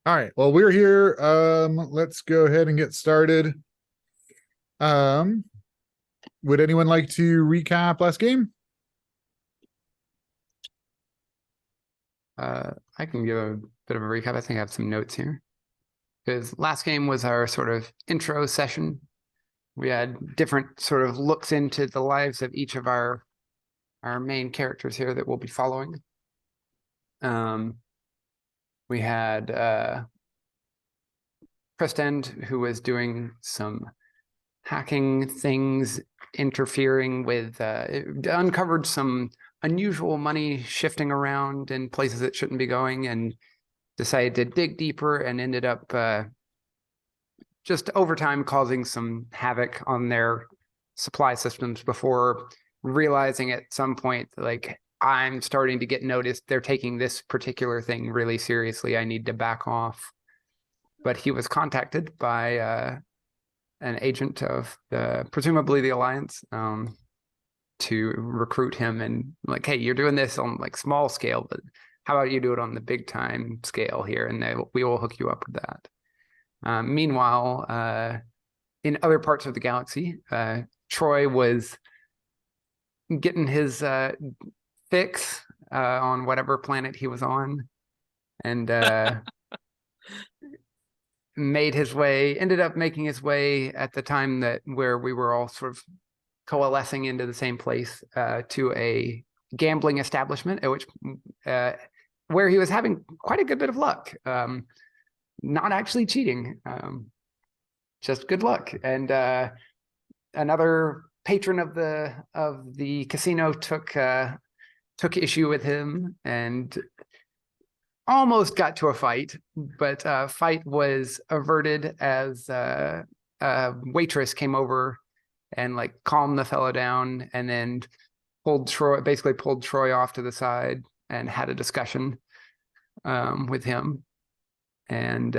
All right. Well, we're here. Let's go ahead and get started. Um, would anyone like to recap last game? I can give a bit of a recap. I think I have some notes here. Because last game was our sort of intro session. We had different sort of looks into the lives of each of our main characters here that we'll be following. We had Kristen, who was doing some hacking things, interfering with, uncovered some unusual money shifting around in places it shouldn't be going, and decided to dig deeper and ended up just over time causing some havoc on their supply systems before realizing at some point, like, I'm starting to get noticed. They're taking this particular thing really seriously. I need to back off. But he was contacted by an agent of presumably the Alliance, to recruit him and like, hey, you're doing this on like small scale, but how about you do it on the big time scale here, and we will hook you up with that. Meanwhile, in other parts of the galaxy, Troy was getting his fix on whatever planet he was on, and ended up making his way at the time where we were all sort of coalescing into the same place, to a gambling establishment at which where he was having quite a good bit of luck. Not actually cheating, just good luck. And another patron of the casino took issue with him and almost got to a fight, but fight was averted as a waitress came over and like calmed the fellow down, and then pulled Troy off to the side and had a discussion with him. And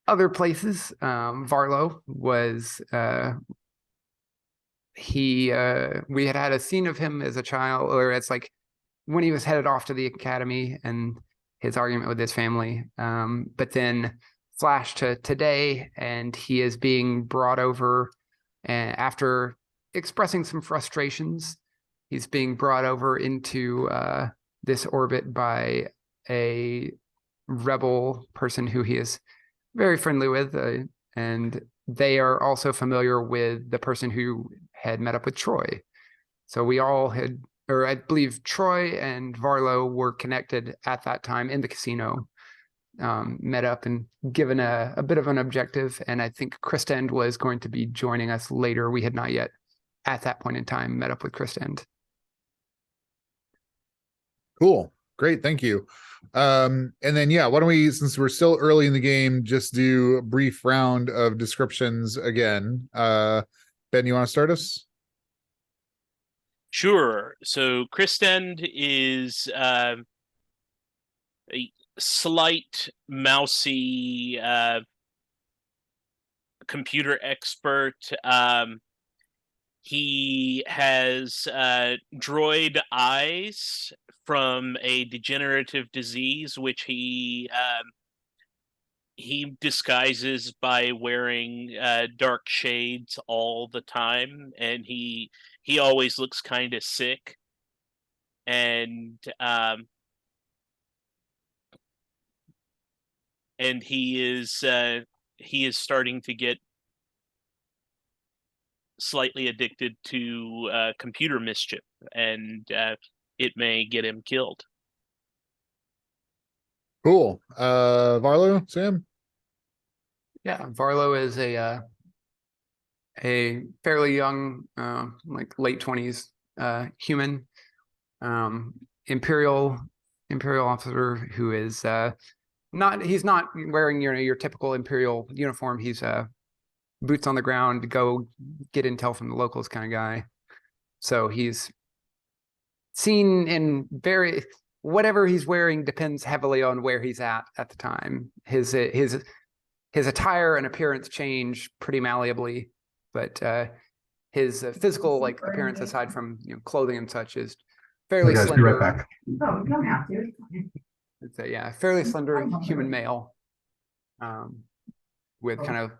other places, Varlo was we had a scene of him as a child, or it's like when he was headed off to the academy and his argument with his family, but then flash to today, and he is being brought over, and after expressing some frustrations, he's being brought over into this orbit by a rebel person who he is very friendly with, and they are also familiar with the person who had met up with Troy. So we all had, or I believe Troy and Varlo were connected at that time in the casino, met up and given a bit of an objective. And I think Kristen was going to be joining us later. We had not yet, at that point in time, met up with Kristen. Cool. Great. Thank you. And then, yeah, why don't we, since we're still early in the game, just do a brief round of descriptions again. Ben, you want to start us? Sure. So Kristen is a slight, mousy computer expert. He has droid eyes from a degenerative disease, which he disguises by wearing dark shades all the time, and he always looks kind of sick. And he is starting to get slightly addicted to computer mischief, and it may get him killed. Cool. Varlo, Sam? Yeah, Varlo is a fairly young, like late 20s human, imperial officer who is he's not wearing your typical imperial uniform. He's boots on the ground, go get intel from the locals kind of guy. So he's seen in whatever he's wearing depends heavily on where he's at the time. His attire and appearance change pretty malleably, but his physical appearance, aside from clothing and such, is fairly slender. Be right back. Oh, you don't have to. It's a fairly slender human male, with kind of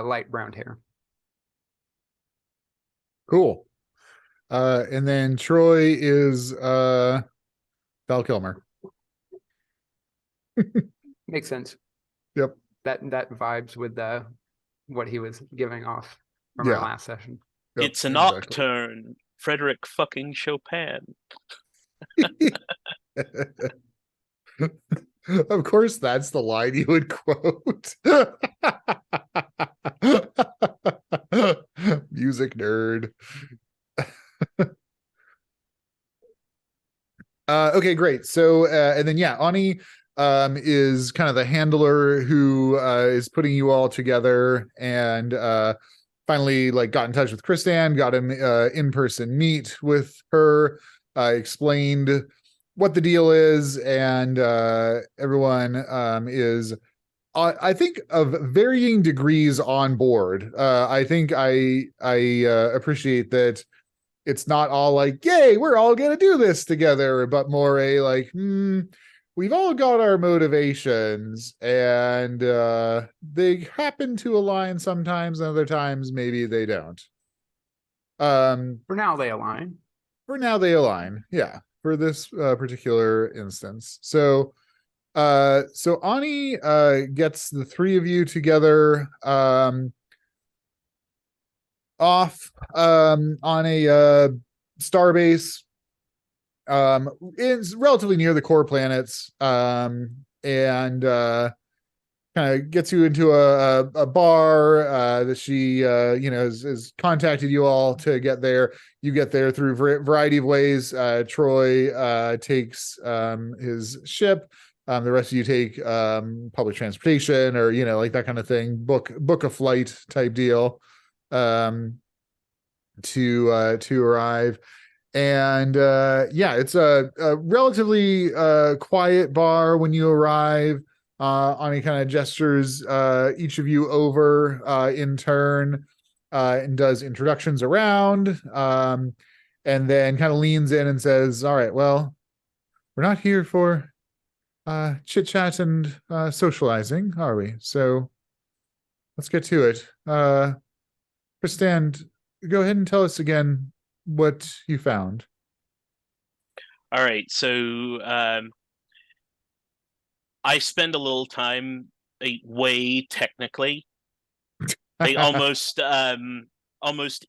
light brown hair. Cool. And then Troy is Val Kilmer. Makes sense. Yep. That vibes with what he was giving off from Yeah. our last session. Yep, It's a exactly. nocturne, Frederick fucking Chopin. Of course, that's the line you would quote. Music nerd. Okay, great. So, and then Ani is kind of the handler who is putting you all together, and finally, like, got in touch with Kristan, got an in-person meet with her, explained what the deal is, and everyone is, I think, of varying degrees on board. I think I appreciate that it's not all like, yay, we're all gonna do this together, but more a like, we've all got our motivations, and they happen to align sometimes, and other times maybe they don't. For now, they align. For now they align, yeah, for this particular instance. So Ani gets the three of you together off on a starbase. It's relatively near the core planets, and kind of gets you into a bar that she has contacted you all to get there. You get there through a variety of ways. Troy takes his ship. The rest of you take public transportation, or like that kind of thing. Book a flight type deal to arrive. And it's a relatively quiet bar when you arrive. Ani kind of gestures each of you over in turn, and does introductions around, and then kind of leans in and says, all right, well, we're not here for chit chat and socializing, are we? So let's get to it. Kristan, go ahead and tell us again what you found. All right, so I spend a little time, way technically, like almost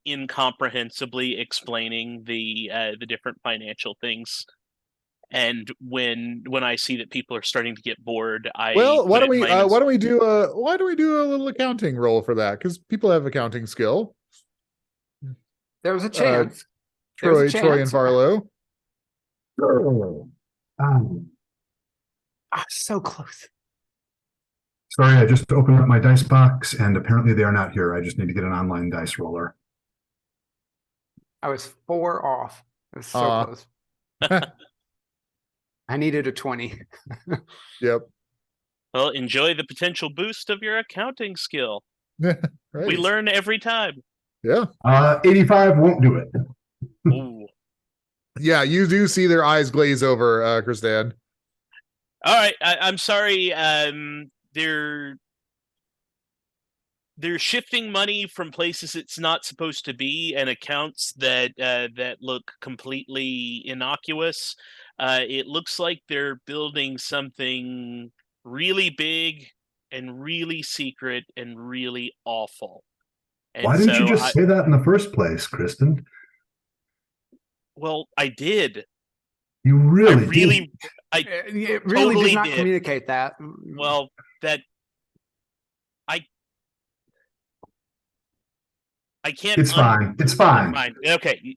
incomprehensibly explaining the different financial things. And when I see that people are starting to get bored, Well, why don't we do a little accounting roll for that? Because people have accounting skill. There was a chance. Troy and Varlo. So close. Sorry, I just opened up my dice box, and apparently they are not here. I just need to get an online dice roller. I was 4 off. It was so close. I needed a 20. Yep. Well, enjoy the potential boost of your accounting skill. Right. We learn every time. Yeah. 85 won't do it. Ooh. Yeah, you do see their eyes glaze over, Kristan. All right, I'm sorry. They're shifting money from places it's not supposed to be, and accounts that look completely innocuous. It looks like they're building something really big and really secret and really awful. And why didn't you just say that in the first place, Kristen? Well, I did. You really it really totally did not did. Communicate that. Well, that I can't. It's fine. It's fine. Fine. Okay.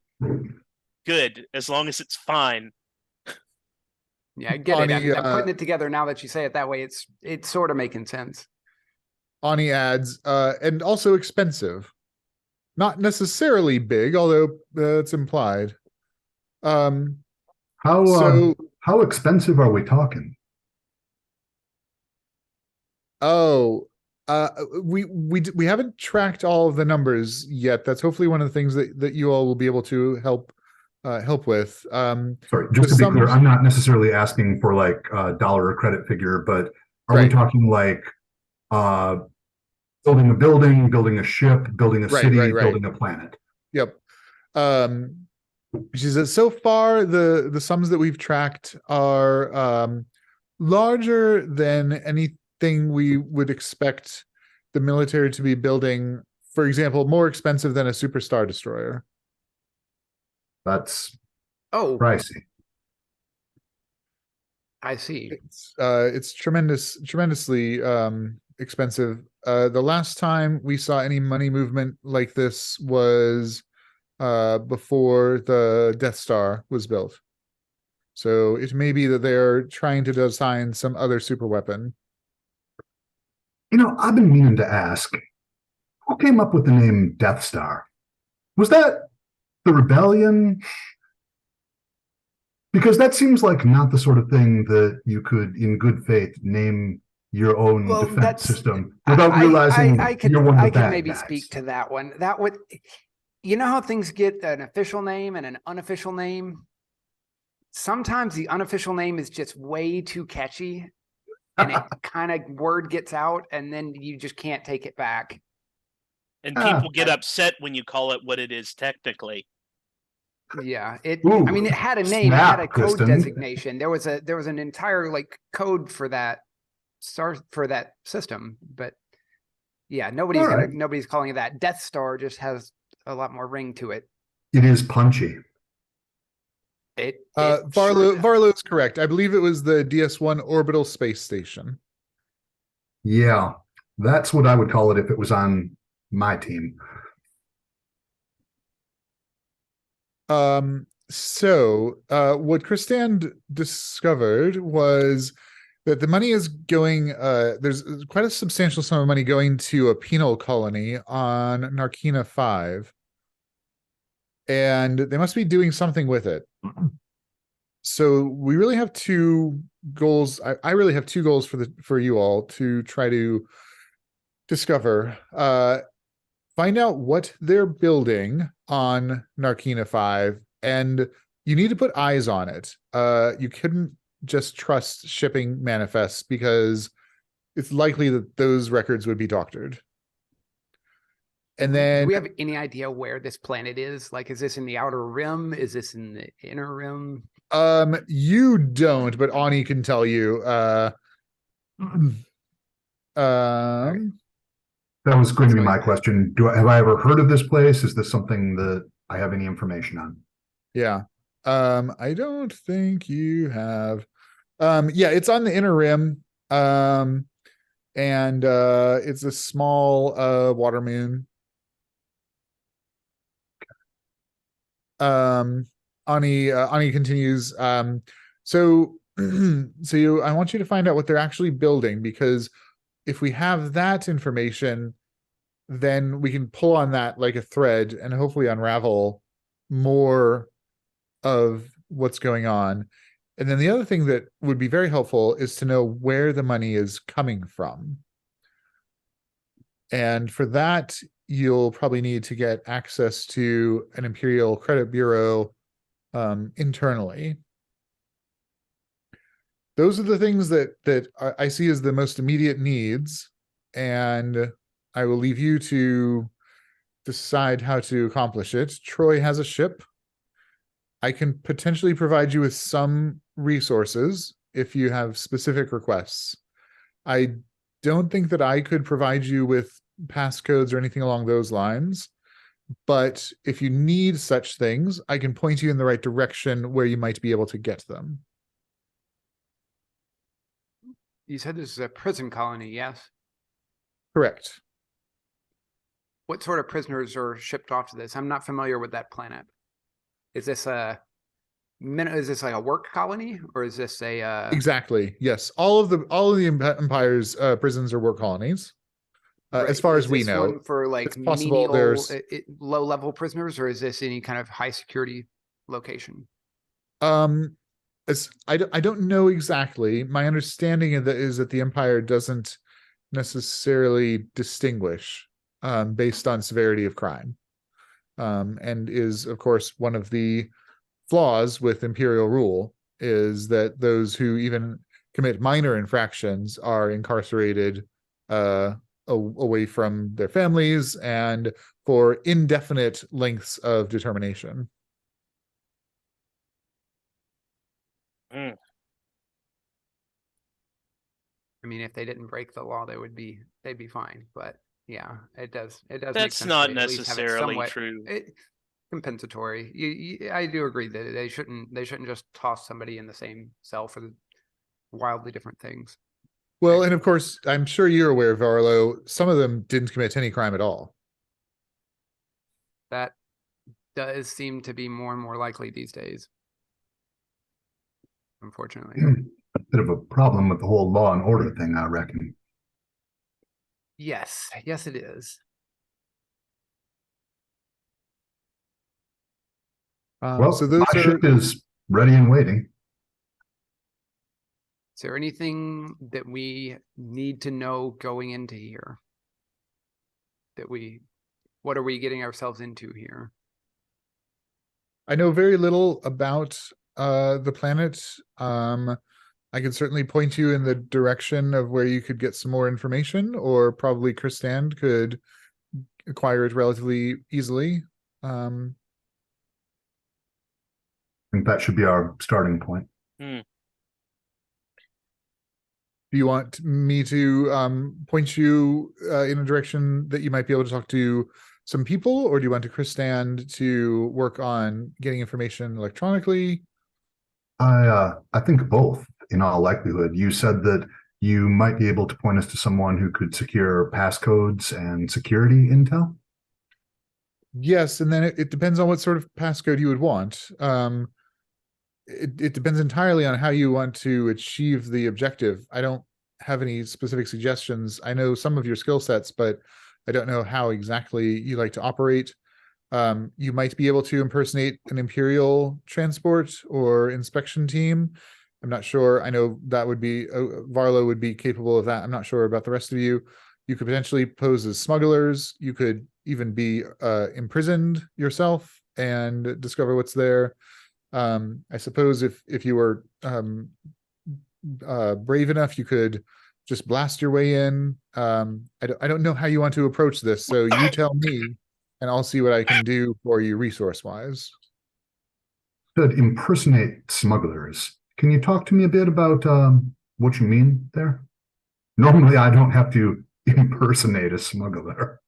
Good. As long as it's fine. Yeah, I get it. I'm putting it together now that you say it that way. It's sort of making sense. Ani adds, and also expensive. Not necessarily big, although it's implied. How expensive are we talking? We haven't tracked all of the numbers yet. That's hopefully one of the things that you all will be able to help help with. Sorry, just the to be clear, sums- I'm not necessarily asking for like a dollar or credit figure, but are we Right. talking like building a building, building a ship, building a Right, city, right, right. building a planet? Yep. She says so far the sums that we've tracked are larger than anything we would expect the military to be building. For example, more expensive than a superstar destroyer. That's Oh, pricey. I see. It's tremendously expensive. The last time we saw any money movement like this was before the Death Star was built. So it may be that they're trying to design some other super weapon. You know, I've been meaning to ask, who came up with the name Death Star? Was that the rebellion? Because that seems like not the sort of thing that you could, in good faith, name your own defense system without realizing you're one of the I could bad maybe guys. speak to that one. That would, you know how things get an official name and an unofficial name? Sometimes the unofficial name is just way too catchy and it kind of word gets out and then you just can't take it back. And people get upset when you call it what it is technically. Yeah, it. Ooh, I mean, it had a name, it snap, had a code Kristen. designation. There was an entire like code for that system, but yeah, nobody's calling it that. Death Star just has a lot more ring to it. It is punchy. Varlo's correct. I believe it was the DS1 orbital space station. Yeah, that's what I would call it if it was on my team. So what Christan discovered was that the money is going, there's quite a substantial sum of money going to a penal colony on Narkina 5. And they must be doing something with it. So we really have two goals. I really have two goals for you all to try to discover. Find out what they're building on Narkina 5, and you need to put eyes on it. You couldn't just trust shipping manifests because it's likely that those records would be doctored. And then, do we have any idea where this planet is? Like, is this in the outer rim? Is this in the inner rim? You don't, but Ani can tell you. That was going to be my question. Have I ever heard of this place? Is this something that I have any information on? Yeah. I don't think you have. Yeah, it's on the inner rim. And it's a small water moon. Ani continues. So I want you to find out what they're actually building, because if we have that information, then we can pull on that like a thread and hopefully unravel more of what's going on. And then the other thing that would be very helpful is to know where the money is coming from. And for that, you'll probably need to get access to an Imperial Credit Bureau internally. Those are the things that I see as the most immediate needs, and I will leave you to decide how to accomplish it. Troy has a ship. I can potentially provide you with some resources if you have specific requests. I don't think that I could provide you with passcodes or anything along those lines, but if you need such things, I can point you in the right direction where you might be able to get them. You said this is a prison colony, yes? Correct. What sort of prisoners are shipped off to this? I'm not familiar with that planet. Is this like a work colony, or is this a Exactly, yes. All of the Empire's prisons are work colonies, right. as far Is as we this know. one for like It's possible menial, there's low-level prisoners, or is this any kind of high security location? I don't know exactly. My understanding is that the Empire doesn't necessarily distinguish based on severity of crime, and is of course one of the flaws with imperial rule is that those who even commit minor infractions are incarcerated away from their families and for indefinite lengths of determination. Mm. I mean, if they didn't break the law, they'd be fine. But yeah, it does make That's sense not to at least have it necessarily somewhat true. compensatory. I do agree that they shouldn't just toss somebody in the same cell for the wildly different things. Well, and of course, I'm sure you're aware, Varlo, some of them didn't commit any crime at all. That does seem to be more and more likely these days, unfortunately. A bit of a problem with the whole law and order thing, I reckon. Yes, it is. Well, So those my are ship is ready and waiting. Is there anything that we need to know going into here? What are we getting ourselves into here? I know very little about the planet. I can certainly point you in the direction of where you could get some more information, or probably Christand could acquire it relatively easily. I think that should be our starting point. Hmm. Do you want me to point you in a direction that you might be able to talk to some people, or do you want to Christand to work on getting information electronically? I think both, in all likelihood. You said that you might be able to point us to someone who could secure passcodes and security intel. Yes, and then it depends on what sort of passcode you would want. It depends entirely on how you want to achieve the objective. I don't have any specific suggestions. I know some of your skill sets, but I don't know how exactly you like to operate. You might be able to impersonate an Imperial transport or inspection team. I'm not sure. I know that would be Varlo would be capable of that. I'm not sure about the rest of you. You could potentially pose as smugglers. You could even be imprisoned yourself and discover what's there. I suppose if you were brave enough, you could just blast your way in. I don't know how you want to approach this, so you tell me, and I'll see what I can do for you resource-wise. Said impersonate smugglers. Can you talk to me a bit about what you mean there? Normally, I don't have to impersonate a smuggler.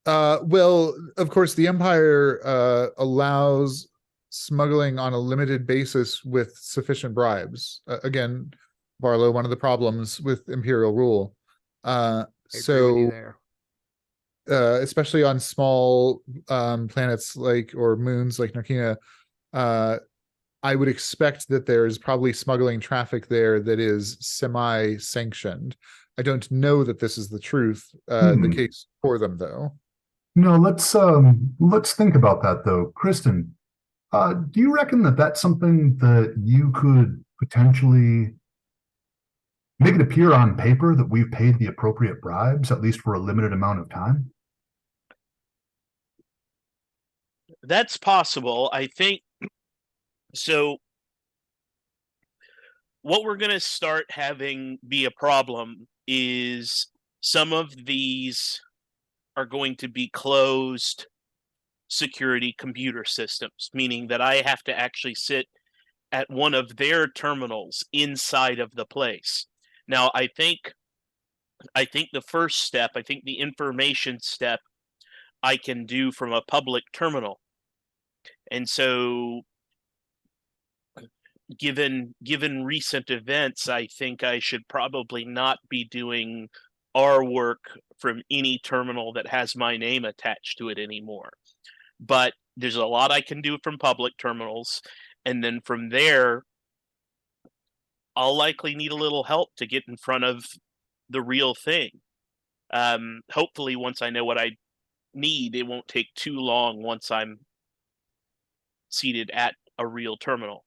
Well, of course, the Empire allows smuggling on a limited basis with sufficient bribes. Again, Varlo, one of the problems with Imperial rule. I agree with you there. Especially on small planets or moons like Narkina, I would expect that there's probably smuggling traffic there that is semi-sanctioned. I don't know that this is the truth, the case for them, though. No, let's think about that though. Kristen, do you reckon that that's something that you could potentially make it appear on paper that we've paid the appropriate bribes, at least for a limited amount of time? That's possible. I think so. What we're going to start having be a problem is some of these are going to be closed security computer systems, meaning that I have to actually sit at one of their terminals inside of the place. Now, I think the first step, I think the information step I can do from a public terminal. And so given recent events, I think I should probably not be doing our work from any terminal that has my name attached to it anymore. But there's a lot I can do from public terminals, and then from there I'll likely need a little help to get in front of the real thing. Hopefully once I know what I need, it won't take too long once I'm seated at a real terminal.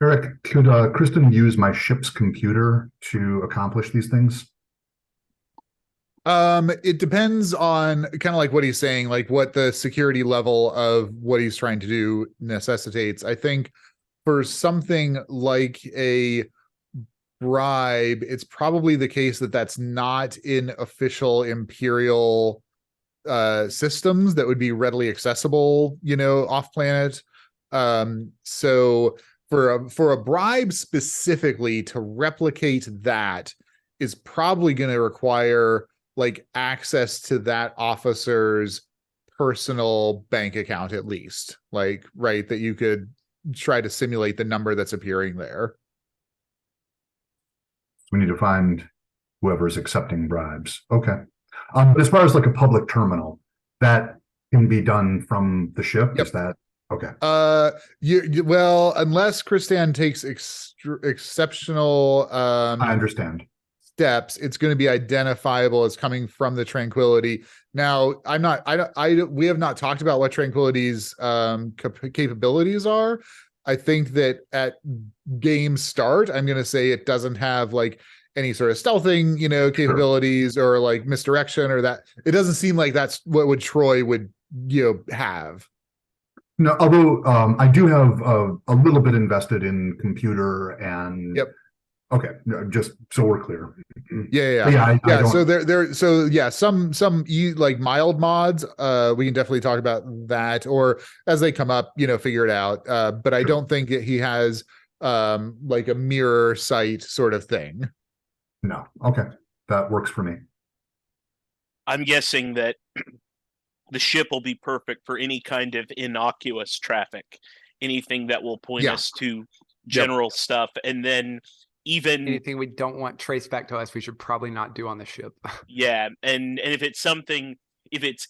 Eric, could Kristen use my ship's computer to accomplish these things? It depends on kind of like what he's saying, like what the security level of what he's trying to do necessitates. I think for something like a bribe, it's probably the case that that's not in official Imperial systems that would be readily accessible, off planet. So for a bribe specifically to replicate that is probably going to require like access to that officer's personal bank account, at least, like, right, that you could try to simulate the number that's appearing there. We need to find whoever's accepting bribes. Okay. But as far as like a public terminal, that can be done from the ship. Yep. Is that okay? Well, unless Kristan takes exceptional I understand. steps, it's going to be identifiable as coming from the Tranquility. Now, we have not talked about what Tranquility's capabilities are. I think that at game start, I'm going to say it doesn't have like any sort of stealthing, capabilities or like misdirection or that. It doesn't seem like that's what Troy would, have. No, although I do have a little bit invested in computer and. Yep. Okay, just so we're clear. Yeah. Some like mild mods. We can definitely talk about that, or as they come up, figure it out. But I don't think that he has like a mirror sight sort of thing. No. Okay, that works for me. I'm guessing that the ship will be perfect for any kind of innocuous traffic, anything that will point us to general stuff, and then even anything we don't want traced back to us, we should probably not do on the ship. Yeah, and if it's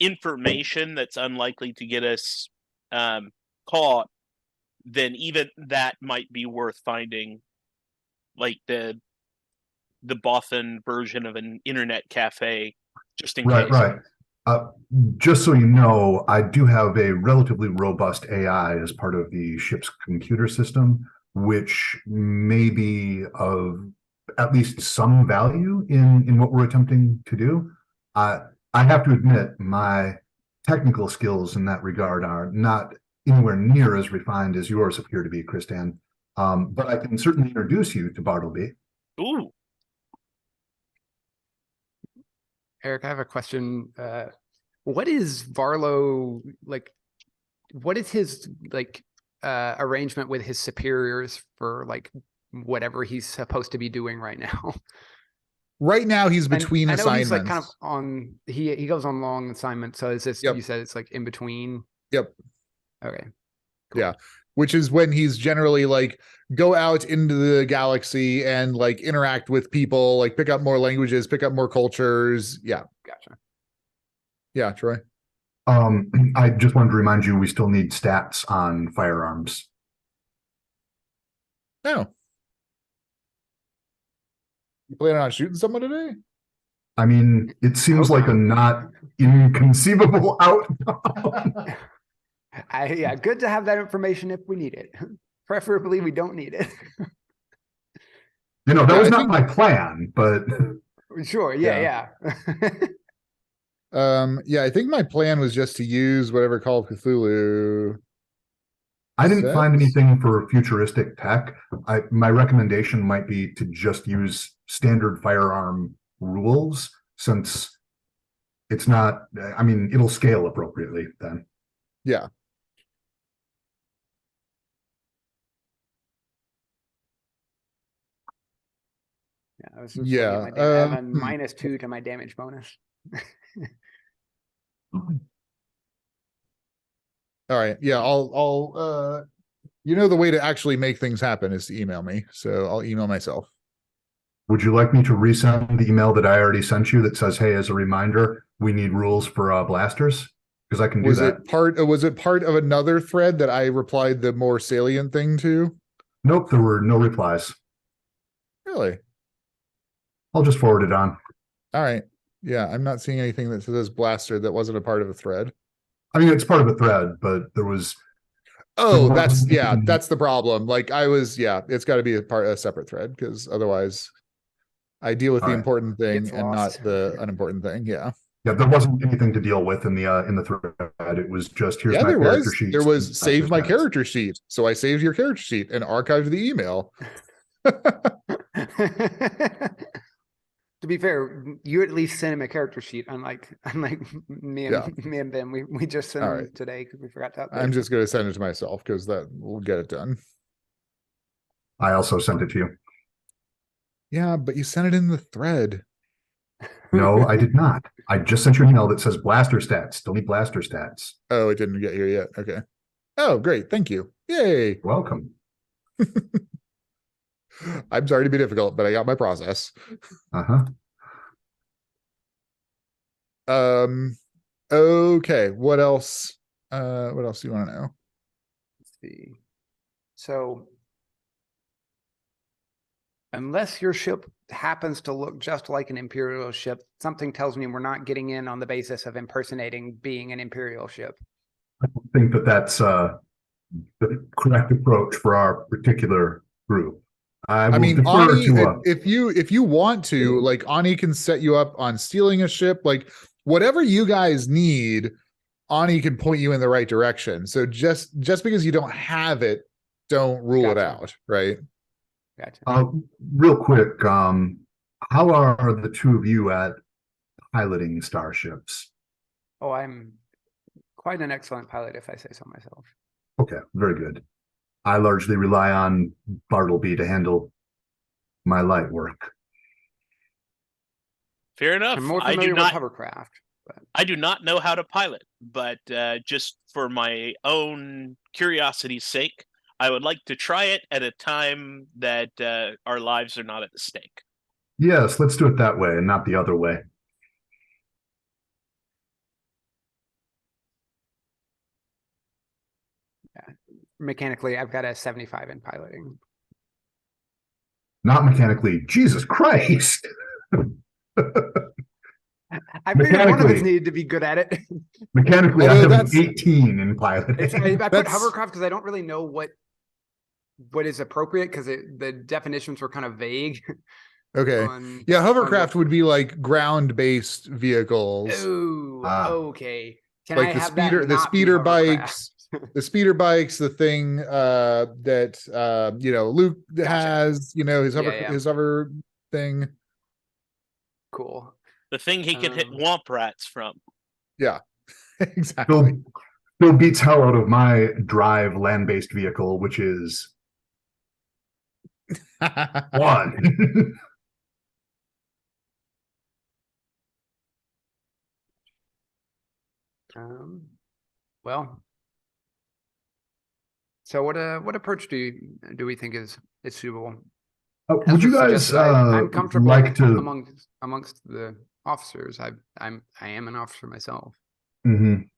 information that's unlikely to get us caught, then even that might be worth finding, like the Bothan version of an internet cafe, just in case. Right. Just so you know, I do have a relatively robust AI as part of the ship's computer system, which may be of at least some value in what we're attempting to do. I have to admit, my technical skills in that regard are not anywhere near as refined as yours appear to be, Kristan. But I can certainly introduce you to Bartleby. Ooh. Eric, I have a question. What is Varlo like? What is his like arrangement with his superiors for like whatever he's supposed to be doing right now? Right now, he's between I know assignments. He's like kind of on. He goes on long assignments. So is this? Yep. You said it's like in between. Yep. Okay. Cool. Yeah. Which is when he's generally like go out into the galaxy and like interact with people, like pick up more languages, pick up more cultures. Yeah. Gotcha. Yeah, Troy. I just wanted to remind you, we still need stats on firearms. No. You planning on shooting someone today? I mean, it seems like a not inconceivable outcome. Yeah, good to have that information if we need it. Preferably, we don't need it. That was not my plan, but sure, yeah. I think my plan was just to use whatever Call of Cthulhu. I didn't find anything for futuristic tech. My recommendation might be to just use standard firearm rules, since it's not, I mean, it'll scale appropriately then. Yeah. Yeah, I was just looking at my I have a -2 to my damage bonus. All right. Yeah, I'll the way to actually make things happen is to email me. So I'll email myself. Would you like me to resend the email that I already sent you that says, hey, as a reminder, we need rules for blasters? Because I can do that. Was it part of another thread that I replied the more salient thing to? Nope, there were no replies. Really? I'll just forward it on. All right. Yeah, I'm not seeing anything that says blaster that wasn't a part of a thread. I mean, it's part of a thread, but there was. Oh, that's the problem. Like it's got to be a separate thread, because otherwise, I deal with All the right. important thing Gets and not lost. the unimportant thing. Yeah. Yeah, there wasn't anything to deal with in the thread. It was just here's Yeah, my there character was. sheet. There was save my stats. character sheet. So I saved your character sheet and archived the email. To be fair, you at least sent him a character sheet, unlike me and Yeah. me and Ben. We just sent All him right. today because we forgot to update. I'm just going to send it to myself because that will get it done. I also sent it to you. Yeah, but you sent it in the thread. No, I did not. I just sent you an email that says blaster stats. Still need blaster stats. Oh, it didn't get here yet. Okay. Oh, great. Thank you. Yay. Welcome. I'm sorry to be difficult, but I got my process. Uh-huh. Okay. What else? What else do you want to know? Let's see. So, unless your ship happens to look just like an Imperial ship, something tells me we're not getting in on the basis of impersonating being an Imperial ship. I don't think that that's the correct approach for our particular group. I will mean, defer Ani, to if you want to, like, Ani can set you up on stealing a ship, like whatever you guys need. Ani can point you in the right direction. So just because you don't have it, don't rule it Gotcha. out, right? Gotcha. real quick. How are the two of you at piloting starships? Oh, I'm quite an excellent pilot, if I say so myself. Okay, very good. I largely rely on Bartleby to handle my light work. Fair enough. I'm more I familiar do not. with hovercraft. I do not know how to pilot, but just for my own curiosity's sake, I would like to try it at a time that our lives are not at stake. Yes, let's do it that way and not the other way. Mechanically, I've got a 75 in piloting. Not mechanically. Jesus Christ. I figured one of us Mechanically. needed to be good at it. Mechanically, I Although have an that's- 18 in piloting. I put That's- hovercraft because I don't really know what is appropriate because the definitions were kind of vague. Okay. Yeah, hovercraft would be like ground-based vehicles. Oh, okay. Can Like I the have speeder, that the not be speeder hovercraft? bikes, the speeder bikes, the thing that Luke Gotcha. has, his hover Yeah. his hover thing. Cool. The thing he can hit womp rats from. Yeah, exactly. Still beats hell out of my drive land-based vehicle, which is one. Well, so what approach do we think is suitable? Would you guys I'm comfortable like to amongst the officers. I am an officer myself. Mhm.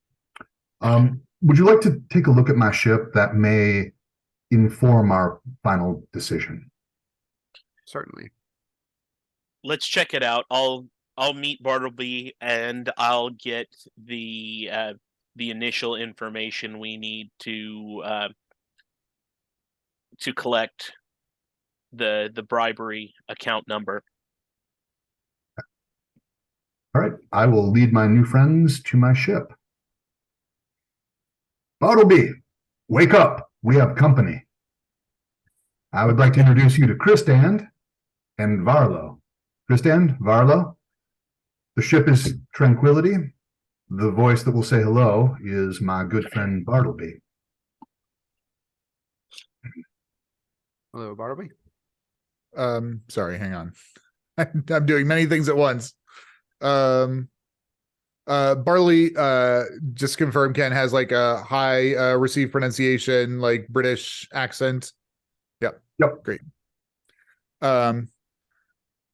Would you like to take a look at my ship? That may inform our final decision. Certainly. Let's check it out. I'll meet Bartleby and I'll get the initial information we need to collect the bribery account number. All right, I will lead my new friends to my ship. Bartleby, wake up. We have company. I would like to introduce you to Christand and Varlo. Christand, Varlo, the ship is Tranquility. The voice that will say hello is my good friend Bartleby. Hello, Bartleby. Sorry, hang on. I'm doing many things at once. Barley, just confirm, Ken has like a high received pronunciation, like British accent. Yep, great. Oh,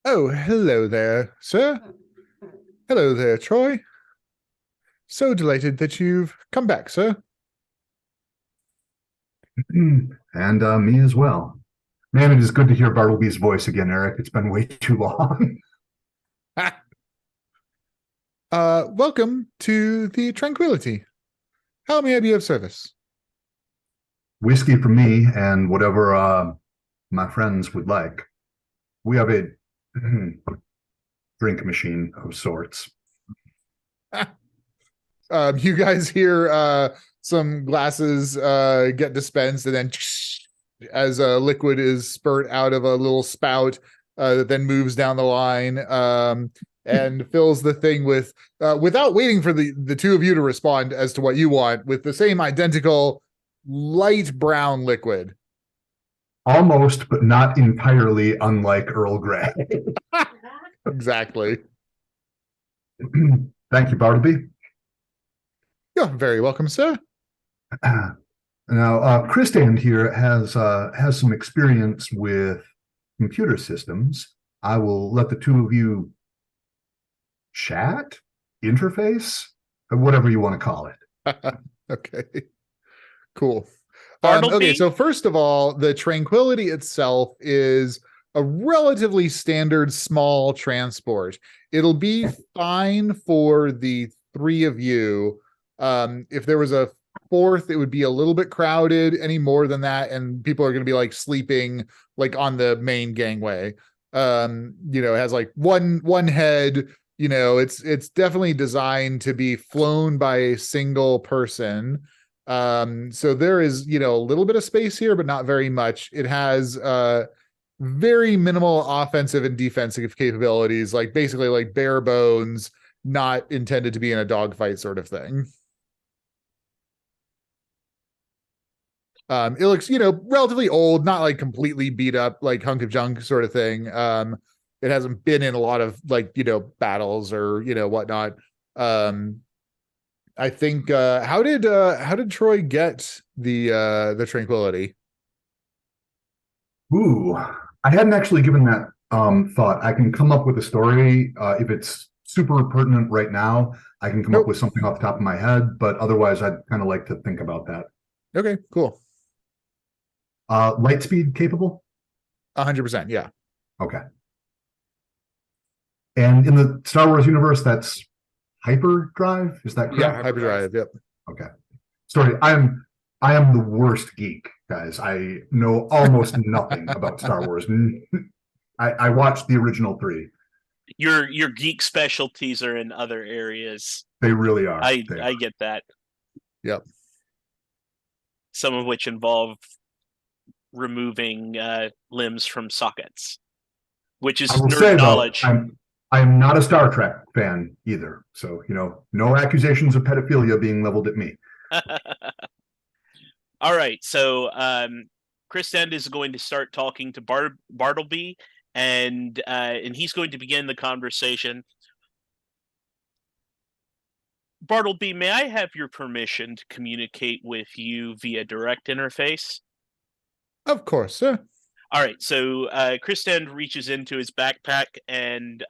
hello there, sir. Hello there, Troy. So delighted that you've come back, sir. And me as well. Man, it is good to hear Bartleby's voice again, Eric. It's been way too long. Welcome to the Tranquility. How may I be of service? Whiskey for me and whatever my friends would like. We have a drink machine of sorts. You guys hear some glasses get dispensed, and then as a liquid is spurt out of a little spout that then moves down the line and fills the thing with, without waiting for the two of you to respond as to what you want, with the same identical light brown liquid. Almost, but not entirely unlike Earl Grey. Exactly. Thank you, Bartleby. You're very welcome, sir. Now, Christand here has some experience with computer systems. I will let the two of you chat, interface, or whatever you want to call it. Okay. Cool. Bartleby? Okay, so first of all, the Tranquility itself is a relatively standard small transport. It'll be fine for the three of you. If there was a fourth, it would be a little bit crowded. Any more than that, and people are going to be like sleeping like on the main gangway. It has like one head. It's definitely designed to be flown by a single person. So there is, a little bit of space here, but not very much. It has very minimal offensive and defensive capabilities, like basically like bare bones, not intended to be in a dogfight sort of thing. It looks, relatively old, not like completely beat up, like hunk of junk sort of thing. It hasn't been in a lot of like, battles or, whatnot. I think how did Troy get the Tranquility? Ooh, I hadn't actually given that thought. I can come up with a story if it's super pertinent right now. I can come up with something off the top of my head, but otherwise, I'd kind of like to think about that. Okay, cool. Light speed capable? 100%, yeah. Okay. And in the Star Wars universe, that's hyperdrive? Is that correct? Yeah, hyperdrive, yep. Okay. Sorry, I am the worst geek, guys. I know almost nothing about Star Wars. I watched the original 3. Your geek specialties are in other areas. They really are. I get that. Yep. Some of which involve removing limbs from sockets, which is nerd knowledge. I am not a Star Trek fan either. So, no accusations of pedophilia being leveled at me. All right. So Christand is going to start talking to Bartleby, and he's going to begin the conversation. Bartleby, may I have your permission to communicate with you via direct interface? Of course, sir. All right, so Christand reaches into his backpack and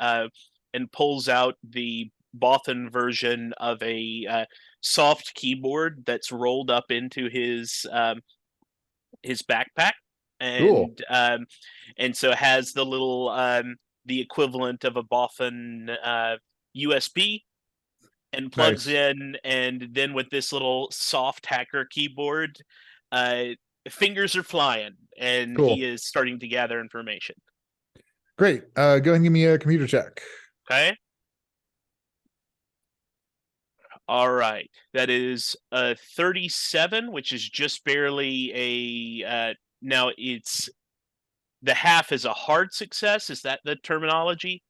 pulls out the Bothan version of a soft keyboard that's rolled up into his backpack, and cool. And so has the little the equivalent of a Bothan USB, and plugs in, and then with this little soft hacker keyboard, fingers are flying, and he is starting to gather information. Great. Go ahead and give me a computer check. Okay. All right. That is a 37, which is just barely a now it's the half is a hard success. Is that the terminology?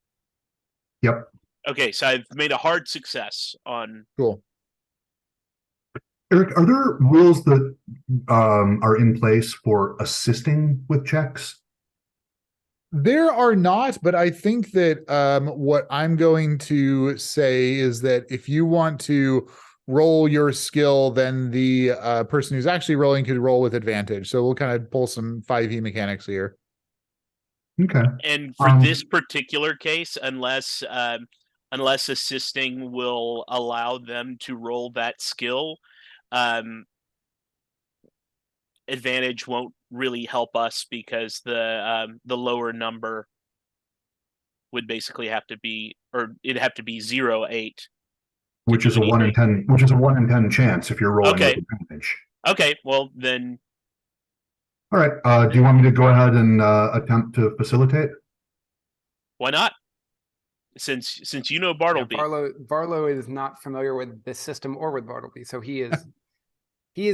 Yep. Okay, so I've made a hard success on. Cool. Eric, are there rules that are in place for assisting with checks? There are not, but I think that what I'm going to say is that if you want to roll your skill, then the person who's actually rolling could roll with advantage. So we'll kind of pull some 5e mechanics here. Okay. And for this particular case, unless assisting will allow them to roll that skill, advantage won't really help us, because the lower number would basically have to be, or it'd have to be 0-8, which is a 1 in 10. Which is a 1 in 10 chance if you're rolling with advantage. Okay, well then. All right. Do you want me to go ahead and attempt to facilitate? Why not? Since you know Yeah, Bartleby. Varlo is not familiar with this system or with Bartleby, so he is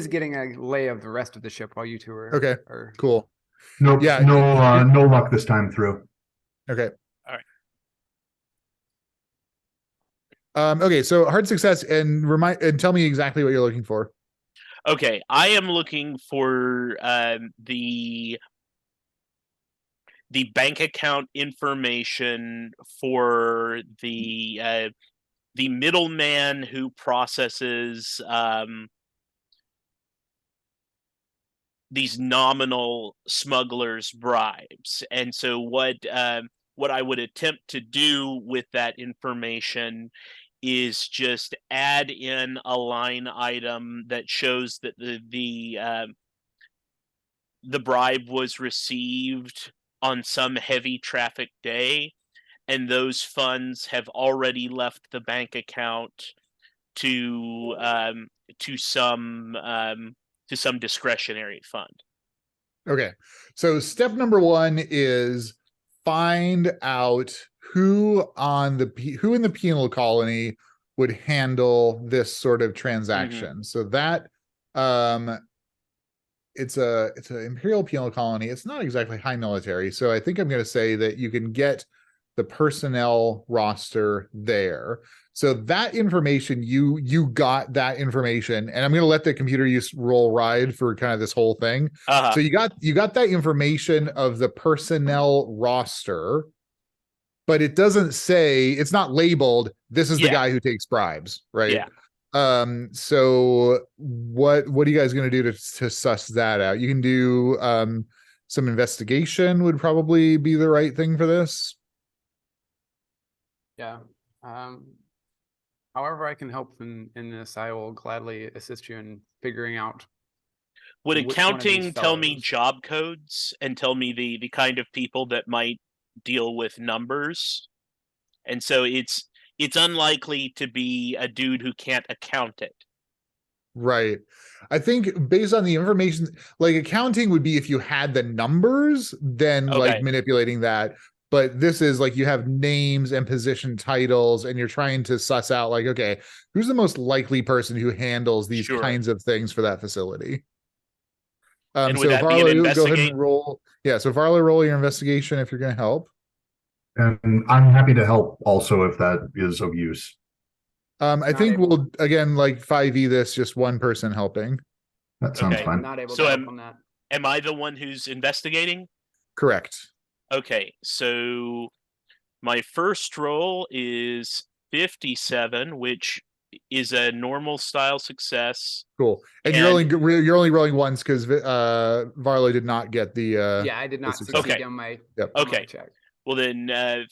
getting a lay of the rest of the ship while you two are Okay, are cool. Nope. Yeah, No luck this time through. Okay. All right. Okay, so hard success, and tell me exactly what you're looking for. Okay, I am looking for the bank account information for the middleman who processes these nominal smugglers' bribes. And so what I would attempt to do with that information is just add in a line item that shows that the bribe was received on some heavy traffic day, and those funds have already left the bank account to some discretionary fund. Okay, so step number one is find out who in the penal colony would handle this sort of transaction. So that it's an imperial penal colony. It's not exactly high military, so I think I'm going to say that you can get the personnel roster there. So that information, you got that information, and I'm going to let the computer use roll ride for kind of this whole thing. So you got that information of the personnel roster, but it doesn't say, it's not labeled, this is the guy who takes bribes, right? Yeah. So what are you guys going to do to suss that out? You can do some investigation would probably be the right thing for this. Yeah. However I can help in this, I will gladly assist you in figuring out. Would which one of these accounting tell me fellows- job codes and tell me the kind of people that might deal with numbers? And so it's unlikely to be a dude who can't account it. Right. I think based on the information, like accounting would be if you had the numbers, then like Okay. manipulating that. But this is like you have names and position titles, and you're trying to suss out like, okay, who's the most likely person who handles these Sure. kinds of things for that facility? And would So that be an Varlo, go ahead investigate? and roll. Yeah, so Varlo, roll your investigation if you're going to help. And I'm happy to help also if that is of use. I Not think able- we'll again like 5e this, just one person helping. That sounds Okay. I'm fine. not able So to help on that. Am I the one who's investigating? Correct. Okay, so my first roll is 57, which is a normal style success. Cool. And you're only rolling once because Varlo did not get the Yeah, I did not success. succeed Okay. on my Yep. on my Okay. check. Well, then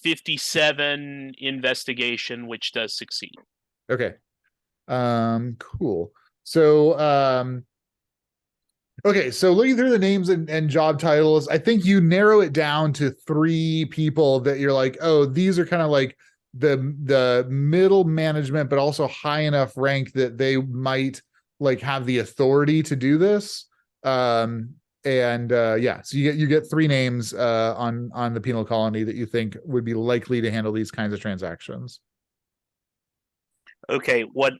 57 investigation, which does succeed. Okay. Cool. So okay, so looking through the names and job titles, I think you narrow it down to 3 people that you're like, oh, these are kind of like the middle management, but also high enough rank that they might like have the authority to do this. Yeah, so you get 3 names on the penal colony that you think would be likely to handle these kinds of transactions. Okay, what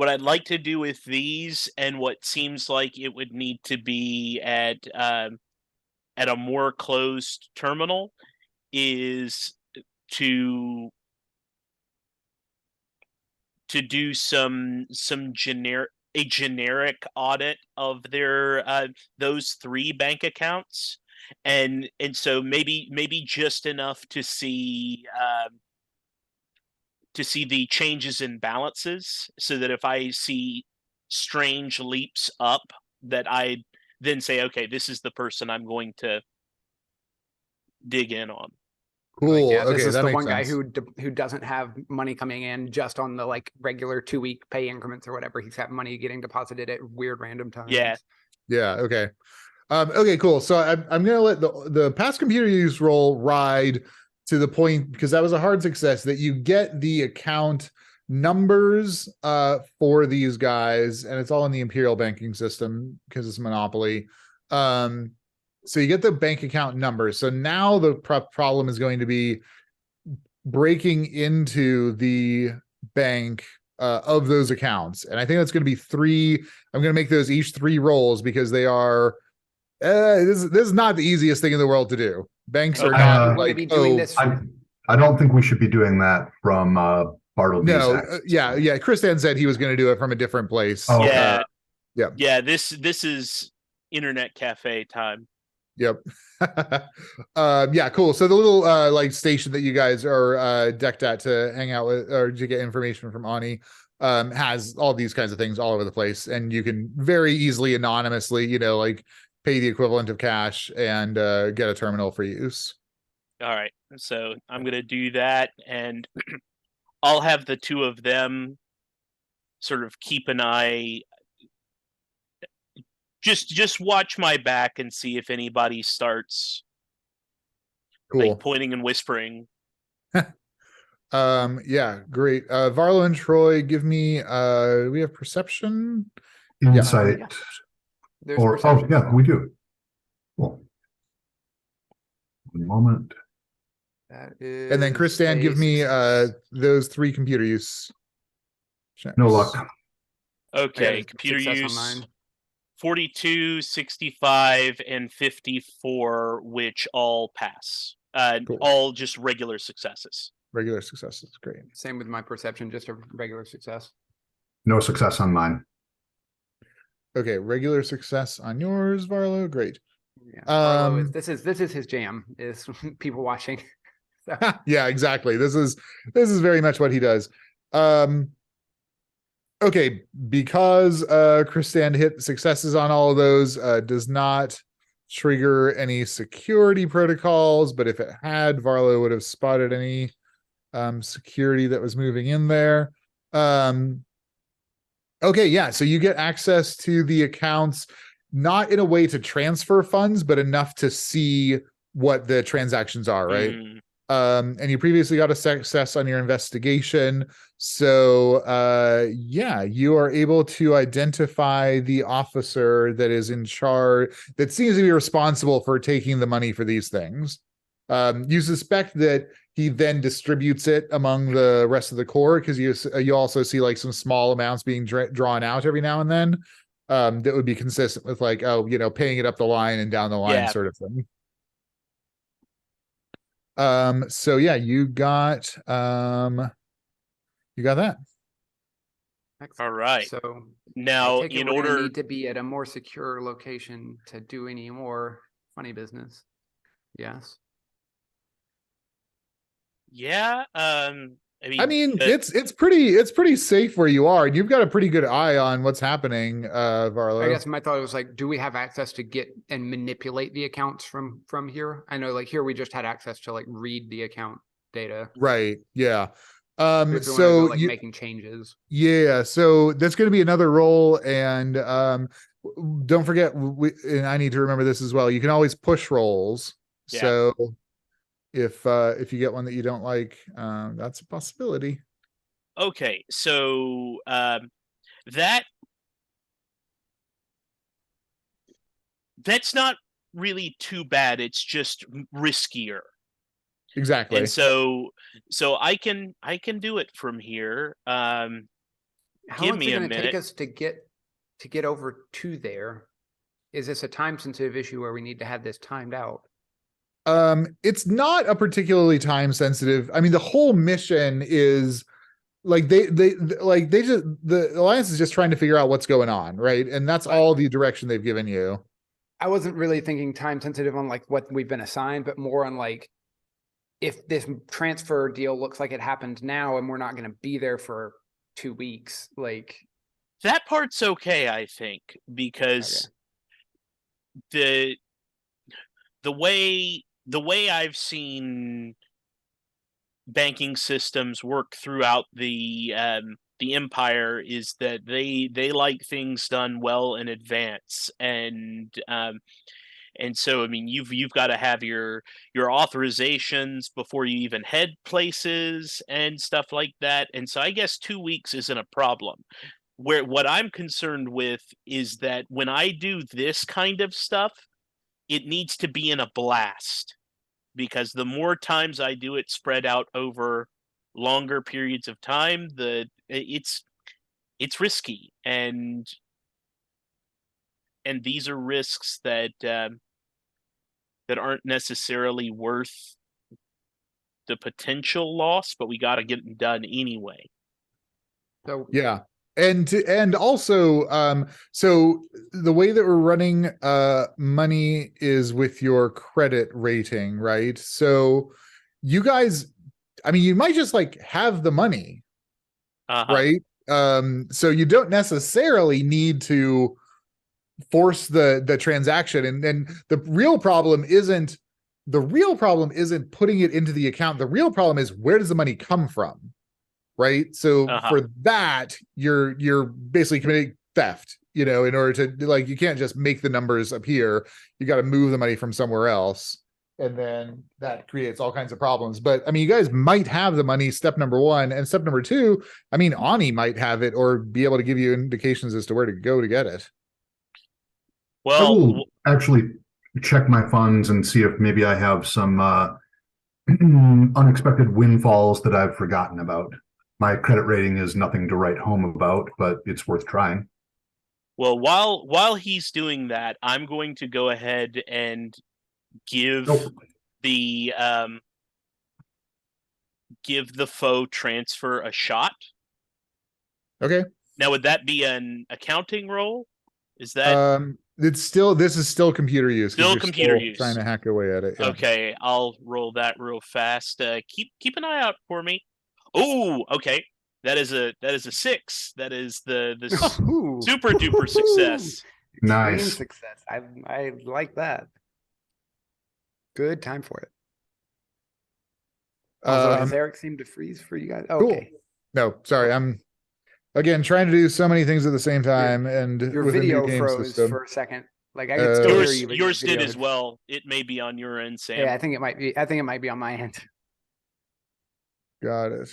I'd like to do with these, and what seems like it would need to be at a more closed terminal, is to do some generic audit of their those 3 bank accounts, and so maybe just enough to see the changes in balances, so that if I see strange leaps up, that I then say, okay, this is the person I'm going to dig in on. Cool. Yeah, this Okay, is that the makes one guy sense. who doesn't have money coming in just on the like regular 2-week pay increments or whatever. He's got money getting deposited at weird random times. Yeah. Yeah. Okay. Okay. Cool. So I'm gonna let the past computer use roll ride to the point, because that was a hard success, that you get the account numbers for these guys, and it's all in the imperial banking system because it's monopoly. So you get the bank account number. So now the problem is going to be breaking into the bank of those accounts. And I think that's going to be 3. I'm going to make those each 3 rolls because they are this is not the easiest thing in the world to do. Banks are Okay. not You want to like, be doing this. I don't think we should be doing that from Bartleby's no, access. yeah. Christian said he was going to do it from a different place. Oh, Yeah. Yeah. Yeah, this is internet cafe time. Yep. Yeah, cool. So the little like station that you guys are decked at to hang out with or to get information from Ani has all these kinds of things all over the place, and you can very easily anonymously, like pay the equivalent of cash and get a terminal for use. All right. So I'm going to do that, and I'll have the 2 of them sort of keep an eye, just watch my back and see if anybody starts Cool. like pointing and whispering. Yeah, great. Varlo and Troy, give me we have perception. Insight. Yeah. There's Or perception. yeah, we do. Cool. 1 moment. That is And then Christian, give me those 3 computer use checks. No luck. Okay, a computer success on use mine. 42, 65, and 54, which all pass. Cool. All just regular successes. Regular successes. Great. Same with my perception, just a regular success. No success on mine. Okay, regular success on yours, Varlo. Great. Yeah. Arlo this is his jam, is people watching. So. Yeah, exactly. This is very much what he does. Okay, because Christian hit successes on all of those, does not trigger any security protocols, but if it had, Varlo would have spotted any security that was moving in there. Okay, yeah, so you get access to the accounts, not in a way to transfer funds, but enough to see what the transactions are, right? And you previously got a success on your investigation. So yeah, you are able to identify the officer that is in charge, that seems to be responsible for taking the money for these things. You suspect that he then distributes it among the rest of the corps, because you also see like some small amounts being drawn out every now and then. That would be consistent with like, paying it up the line and down the line sort of thing. So yeah, you got that. All right. So now, I take it in we're gonna order, need to be at a more secure location to do any more funny business. Yes. yeah. I mean, it's pretty safe where you are, and you've got a pretty good eye on what's happening, Varlo. I guess my thought was like, do we have access to get and manipulate the accounts from here? I know like here we just had access to like read the account data. Right. Yeah. So making changes. Yeah, so that's going to be another roll, and don't forget, and I need to remember this as well. You can always push rolls. Yeah. So if you get one that you don't like, that's a possibility. Okay, so that's not really too bad. It's just riskier. Exactly. And so I can do it from here. How Give long me is it a going to take minute. us to get over to there? Is this a time sensitive issue where we need to have this timed out? It's not a particularly time sensitive. I mean, the whole mission is like the Alliance is just trying to figure out what's going on, right? And that's all the direction they've given you. I wasn't really thinking time sensitive on like what we've been assigned, but more on like if this transfer deal looks like it happened now and we're not going to be there for 2 weeks, like that part's okay, I think, because the way I've seen banking systems work throughout the empire is that they like things done well in advance, and so I mean you've got to have your authorizations before you even head places and stuff like that, and so I guess 2 weeks isn't a problem. What I'm concerned with is that when I do this kind of stuff, it needs to be in a blast, because the more times I do it spread out over longer periods of time, it's risky, and these are risks that aren't necessarily worth the potential loss, but we got to get them done anyway. So Yeah. And also, so the way that we're running money is with your credit rating, right? So you guys, I mean, you might just like have the money, right? So you don't necessarily need to force the transaction, and the real problem isn't putting it into the account. The real problem is, where does the money come from? Right. So for that, you're basically committing theft, in order to, like, you can't just make the numbers appear. You got to move the money from somewhere else. And then that creates all kinds of problems. But I mean, you guys might have the money, step number one. And step number two, I mean, Ani might have it or be able to give you indications as to where to go to get it. I will actually check my funds and see if maybe I have some unexpected windfalls that I've forgotten about. My credit rating is nothing to write home about, but it's worth trying. Well, while he's doing that, I'm going to go ahead and give the faux transfer a shot. Okay. Now, would that be an accounting roll? Is that this is still computer use. Still computer use. Trying to hack away at it. Yeah. Okay, I'll roll that real fast. Keep an eye out for me. Oh, okay. That is a 6. That is the super duper success. Nice extreme success. I like that. Good time for it. Also, has Eric seemed to freeze for you guys? Cool. Okay. No, sorry. I'm again trying to do so many things at the same time, and your with video a new game froze system. for a second. Like I could still hear you. But Yours did as well. It may be on your end, Sam. Yeah, I think it might be. I think it might be on my end. Got it.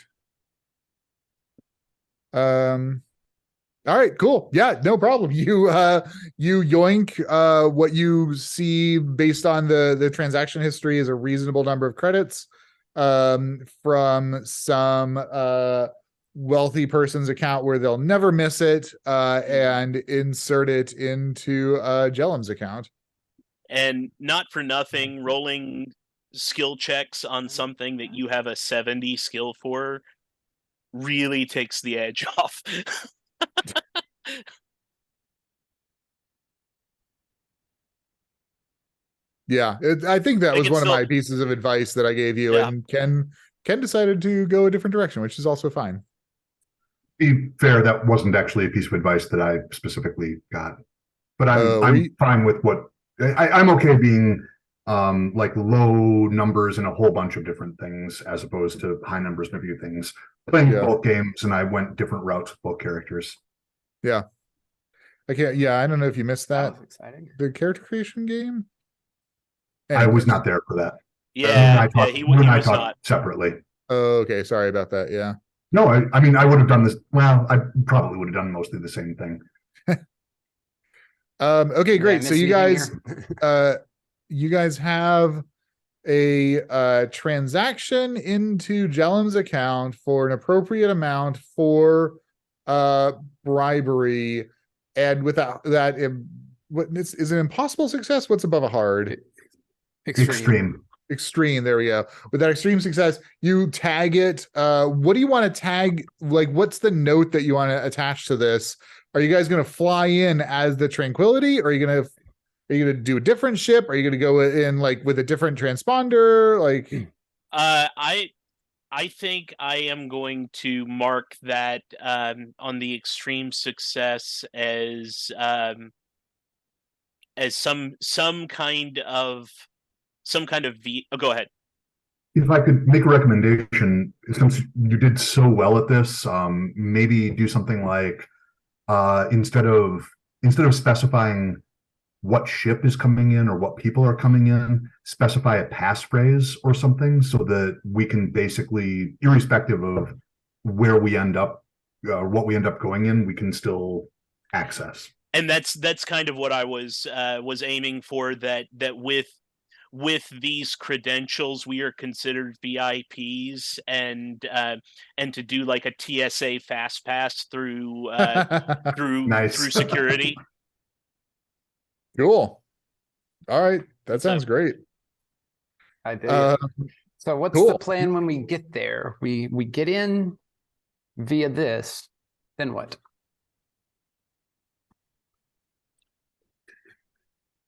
All right, cool. Yeah, no problem. You yoink what you see based on the transaction history is a reasonable number of credits from some wealthy person's account where they'll never miss it, and insert it into Jellum's account. And not for nothing, rolling skill checks on something that you have a 70 skill for really takes the edge off. Yeah, I think that was one of my pieces of advice that I gave you, and Ken decided to go a different direction, which is also fine. Be fair, that wasn't actually a piece of advice that I specifically got, but I'm fine with what I'm okay being like low numbers in a whole bunch of different things as opposed to high numbers in a few things. Playing both games, and I went different routes with both characters. Yeah. I don't know if you missed that. That was exciting. The character creation game? I was not there for that. Yeah, he was not separately. Oh, okay. Sorry about that. Yeah. No, I mean, I would have done this. Well, I probably would have done mostly the same thing. Okay, great. So you guys have a transaction into Jellum's account for an appropriate amount for bribery, and without that, what is an impossible success? What's above a hard? Extreme. There we go. With that extreme success, you tag it. What do you want to tag? Like, what's the note that you want to attach to this? Are you guys going to fly in as the Tranquility? Or are you going to do a different ship? Are you going to go in like with a different transponder? Like, I think I am going to mark that on the extreme success as some kind of go ahead. If I could make a recommendation, since you did so well at this, maybe do something like instead of specifying what ship is coming in or what people are coming in, specify a passphrase or something so that we can basically, irrespective of where we end up, what we end up going in, we can still access. and that's kind of what I was aiming for. That with these credentials, we are considered VIPs, and to do like a TSA fast pass through Nice. through security. Cool. All right, that So- sounds great. I did. Uh, So what's cool. the plan when we get there? We get in via this, then what?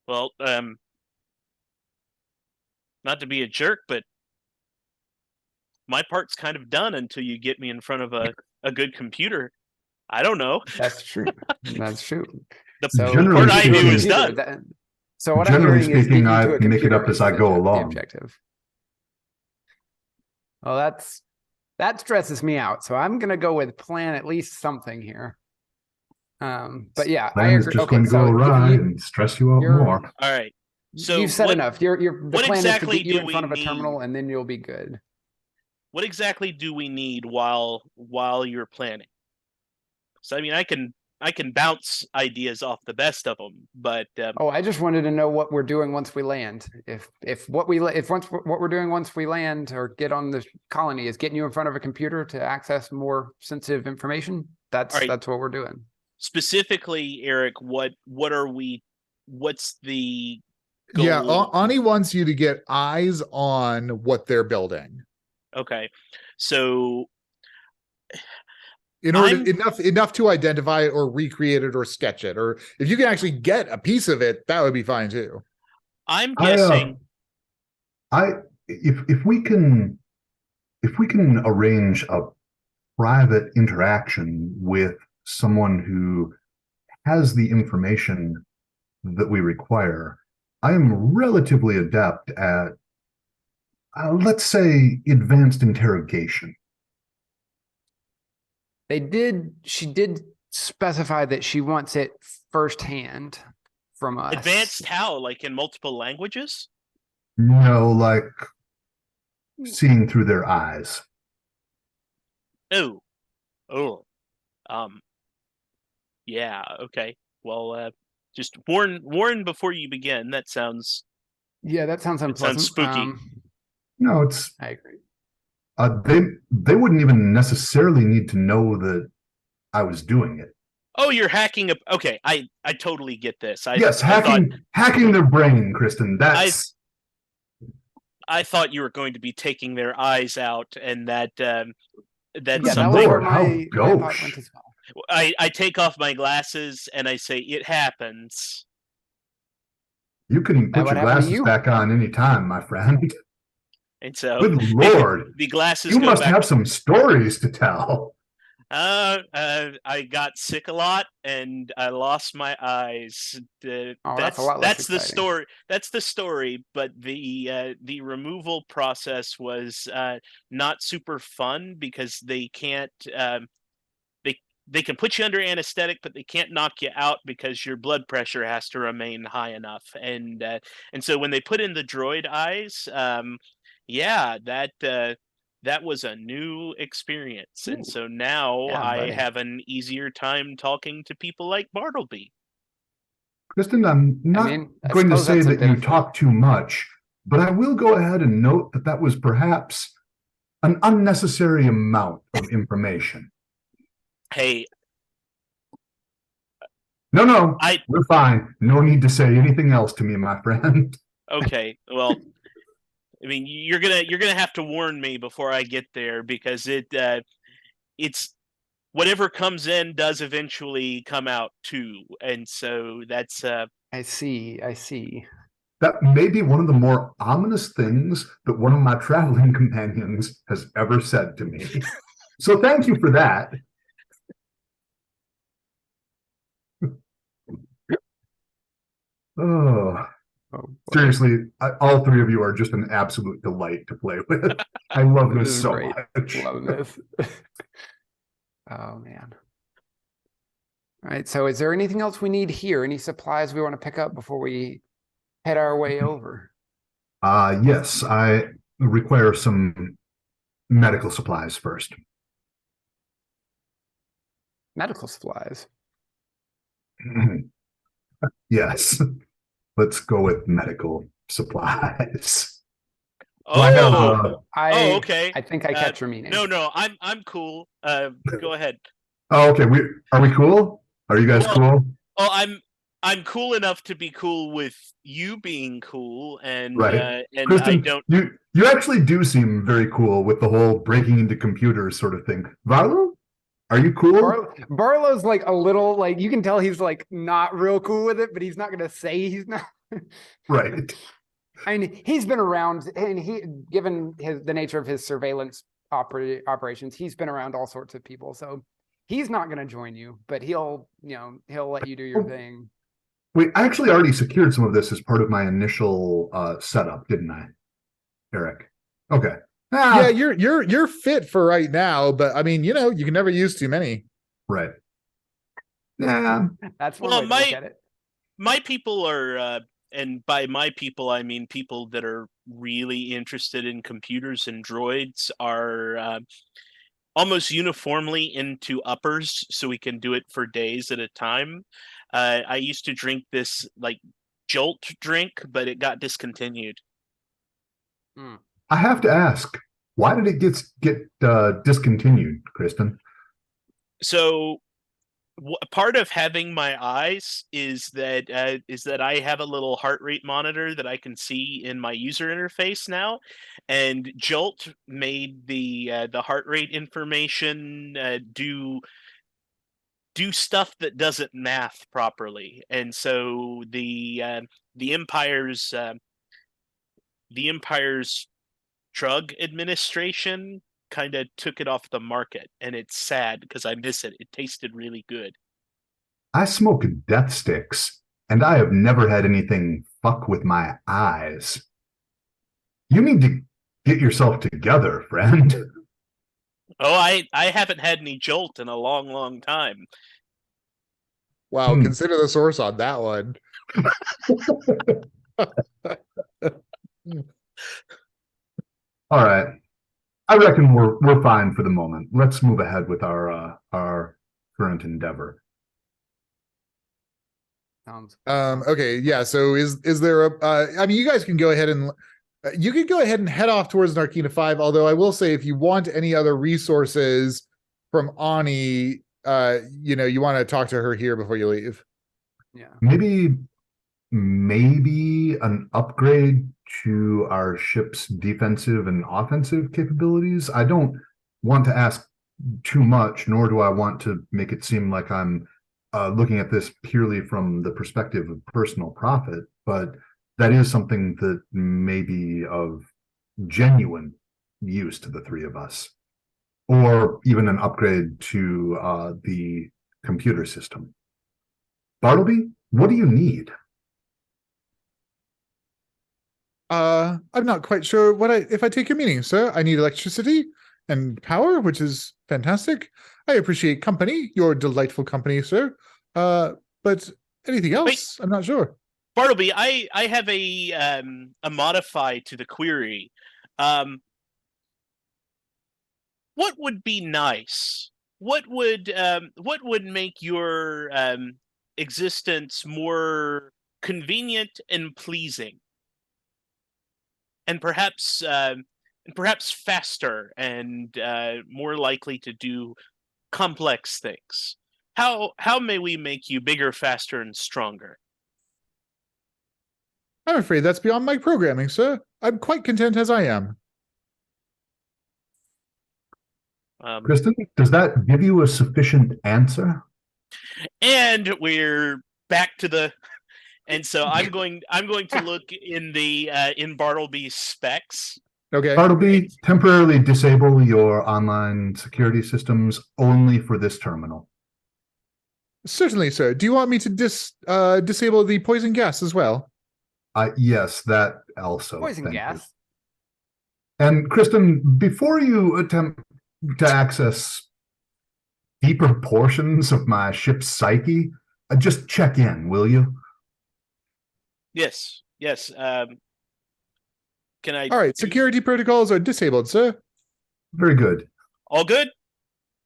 Well, not to be a jerk, but my part's kind of done until you get me in front of a good computer. I don't know. That's true. That's true. The Generally part I do is computer, done. so what I'm Generally hearing is speaking, get you I to a make it computer up as is I go the along. objective. Well, that stresses me out. So I'm gonna go with plan at least something here. But yeah, I Plan is agree. just Okay, going to go so awry you, and stress you out you're- more. All right. So you've said what- enough. The what plan exactly is to get you do in we front of a need? terminal, and then you'll be good. What exactly do we need while you're planning? So I mean, I can bounce ideas off the best of them, but Oh, I just wanted to know what we're doing once we land. If what we're doing once we land or get on the colony is getting you in front of a computer to access more sensitive information, that's All right. that's what we're doing. specifically, Eric, what's the Yeah, goal? Ani wants you to get eyes on what they're building. Okay, so In order I'm- enough to identify it or recreate it or sketch it, or if you can actually get a piece of it, that would be fine too. I'm guessing. If we can arrange a private interaction with someone who has the information that we require, I am relatively adept at, let's say, advanced interrogation. She did specify that she wants it firsthand from us. Advanced how? Like in multiple languages? No, like seeing through their eyes. Oh. Yeah, okay. Well, just warn before you begin. That sounds Yeah, that sounds unpleasant. spooky. No, it's I agree. they wouldn't even necessarily need to know that I was doing it. Oh, you're hacking up. Okay, I totally get this. Yes, I thought, hacking their brain, Kristen. That's I thought you were going to be taking their eyes out, and that's Yeah, that was something. where Lord, how my thought gauche. went as well. I take off my glasses and I say, "It happens." you can That put would your happen to glasses you. back on anytime, my friend. And so, Good Lord, the glasses you go must back. have some stories to tell. I got sick a lot and I lost my eyes. Oh, that's a lot less that's the exciting. story. That's the story. But the removal process was not super fun because they can't. They can put you under anesthetic, but they can't knock you out because your blood pressure has to remain high enough. And so when they put in the droid eyes, yeah, that was a new experience. And Ooh. so now Yeah, I buddy. have an easier time talking to people like Bartleby. Kristen, I'm not I going to suppose say that's a that you benefit. talk too much, but I will go ahead and note that that was perhaps an unnecessary amount of information. Hey, No, I we're fine. No need to say anything else to me, my friend. okay. Well, I mean, you're gonna have to warn me before I get there because it's whatever comes in does eventually come out too, and so that's I see. That may be one of the more ominous things that one of my traveling companions has ever said to me. So thank you for that. Oh, Oh, boy. seriously, all three of you are just an absolute delight to play with. I love This this is so great. much. Loving this. Oh man. All right. So is there anything else we need here? Any supplies we want to pick up before we head our way over? Yes, I require some medical supplies first. Medical supplies. Yes. Let's go with medical supplies. Oh, I have, oh, okay. I think I catch your meaning. No, I'm cool. Go ahead. oh, okay. Are we cool? Are you guys Well, cool? Oh, I'm cool enough to be cool with you being cool, and Right. and I Kristen, don't. you actually do seem very cool with the whole breaking into computers sort of thing. Varlo, are you cool? Barlow's like a little like you can tell he's like not real cool with it, but he's not gonna say he's not. Right. I mean, he's been around, and given the nature of his surveillance operations, he's been around all sorts of people. So he's not going to join you, but he'll let you do your thing. Wait, I actually already secured some of this as part of my initial setup, didn't I, Eric? Okay. Yeah, you're fit for right now, but I mean, you can never use too many. Right. Yeah. That's one way to look at it. My people are, and by my people I mean people that are really interested in computers and droids, are almost uniformly into uppers, so we can do it for days at a time. I used to drink this like Jolt drink, but it got discontinued. I have to ask, why did it get discontinued, Kristen? So part of having my eyes is that I have a little heart rate monitor that I can see in my user interface now, and Jolt made the heart rate information do stuff that doesn't math properly, and so the Empire's drug administration kind of took it off the market, and it's sad because I miss it. It tasted really good. I smoke death sticks, and I have never had anything fuck with my eyes. You need to get yourself together, friend. Oh, I haven't had any Jolt in a long time. Wow, consider the source on that one. All right. I reckon we're fine for the moment. Let's move ahead with our current endeavor. Okay, yeah. So is there a? I mean, you guys can go ahead and head off towards Narkina 5. Although I will say, if you want any other resources from Ani, you want to talk to her here before you leave. Yeah. Maybe an upgrade to our ship's defensive and offensive capabilities. I don't want to ask too much, nor do I want to make it seem like I'm looking at this purely from the perspective of personal profit, but that is something that may be of genuine use to the three of us, or even an upgrade to the computer system. Bartleby, what do you need? I'm not quite sure if I take your meaning, sir. I need electricity and power, which is fantastic. I appreciate company, your delightful company, sir. But anything else, I'm not sure. Bartleby, I have a modify to the query. What would be nice? What would make your existence more convenient and pleasing, and perhaps faster and more likely to do complex things? How may we make you bigger, faster, and stronger? I'm afraid that's beyond my programming, sir. I'm quite content as I am. Kristen, does that give you a sufficient answer? And we're back to the. And so I'm going to look in Bartleby's specs. Okay. Bartleby, temporarily disable your online security systems only for this terminal. Certainly, sir. Do you want me to disable the poison gas as well? Yes, that also. Poison gas. You. And Kristen, before you attempt to access deeper portions of my ship's psyche, just check in, will you? Yes. Can I? All right. Security protocols are disabled, sir. Very good. All good?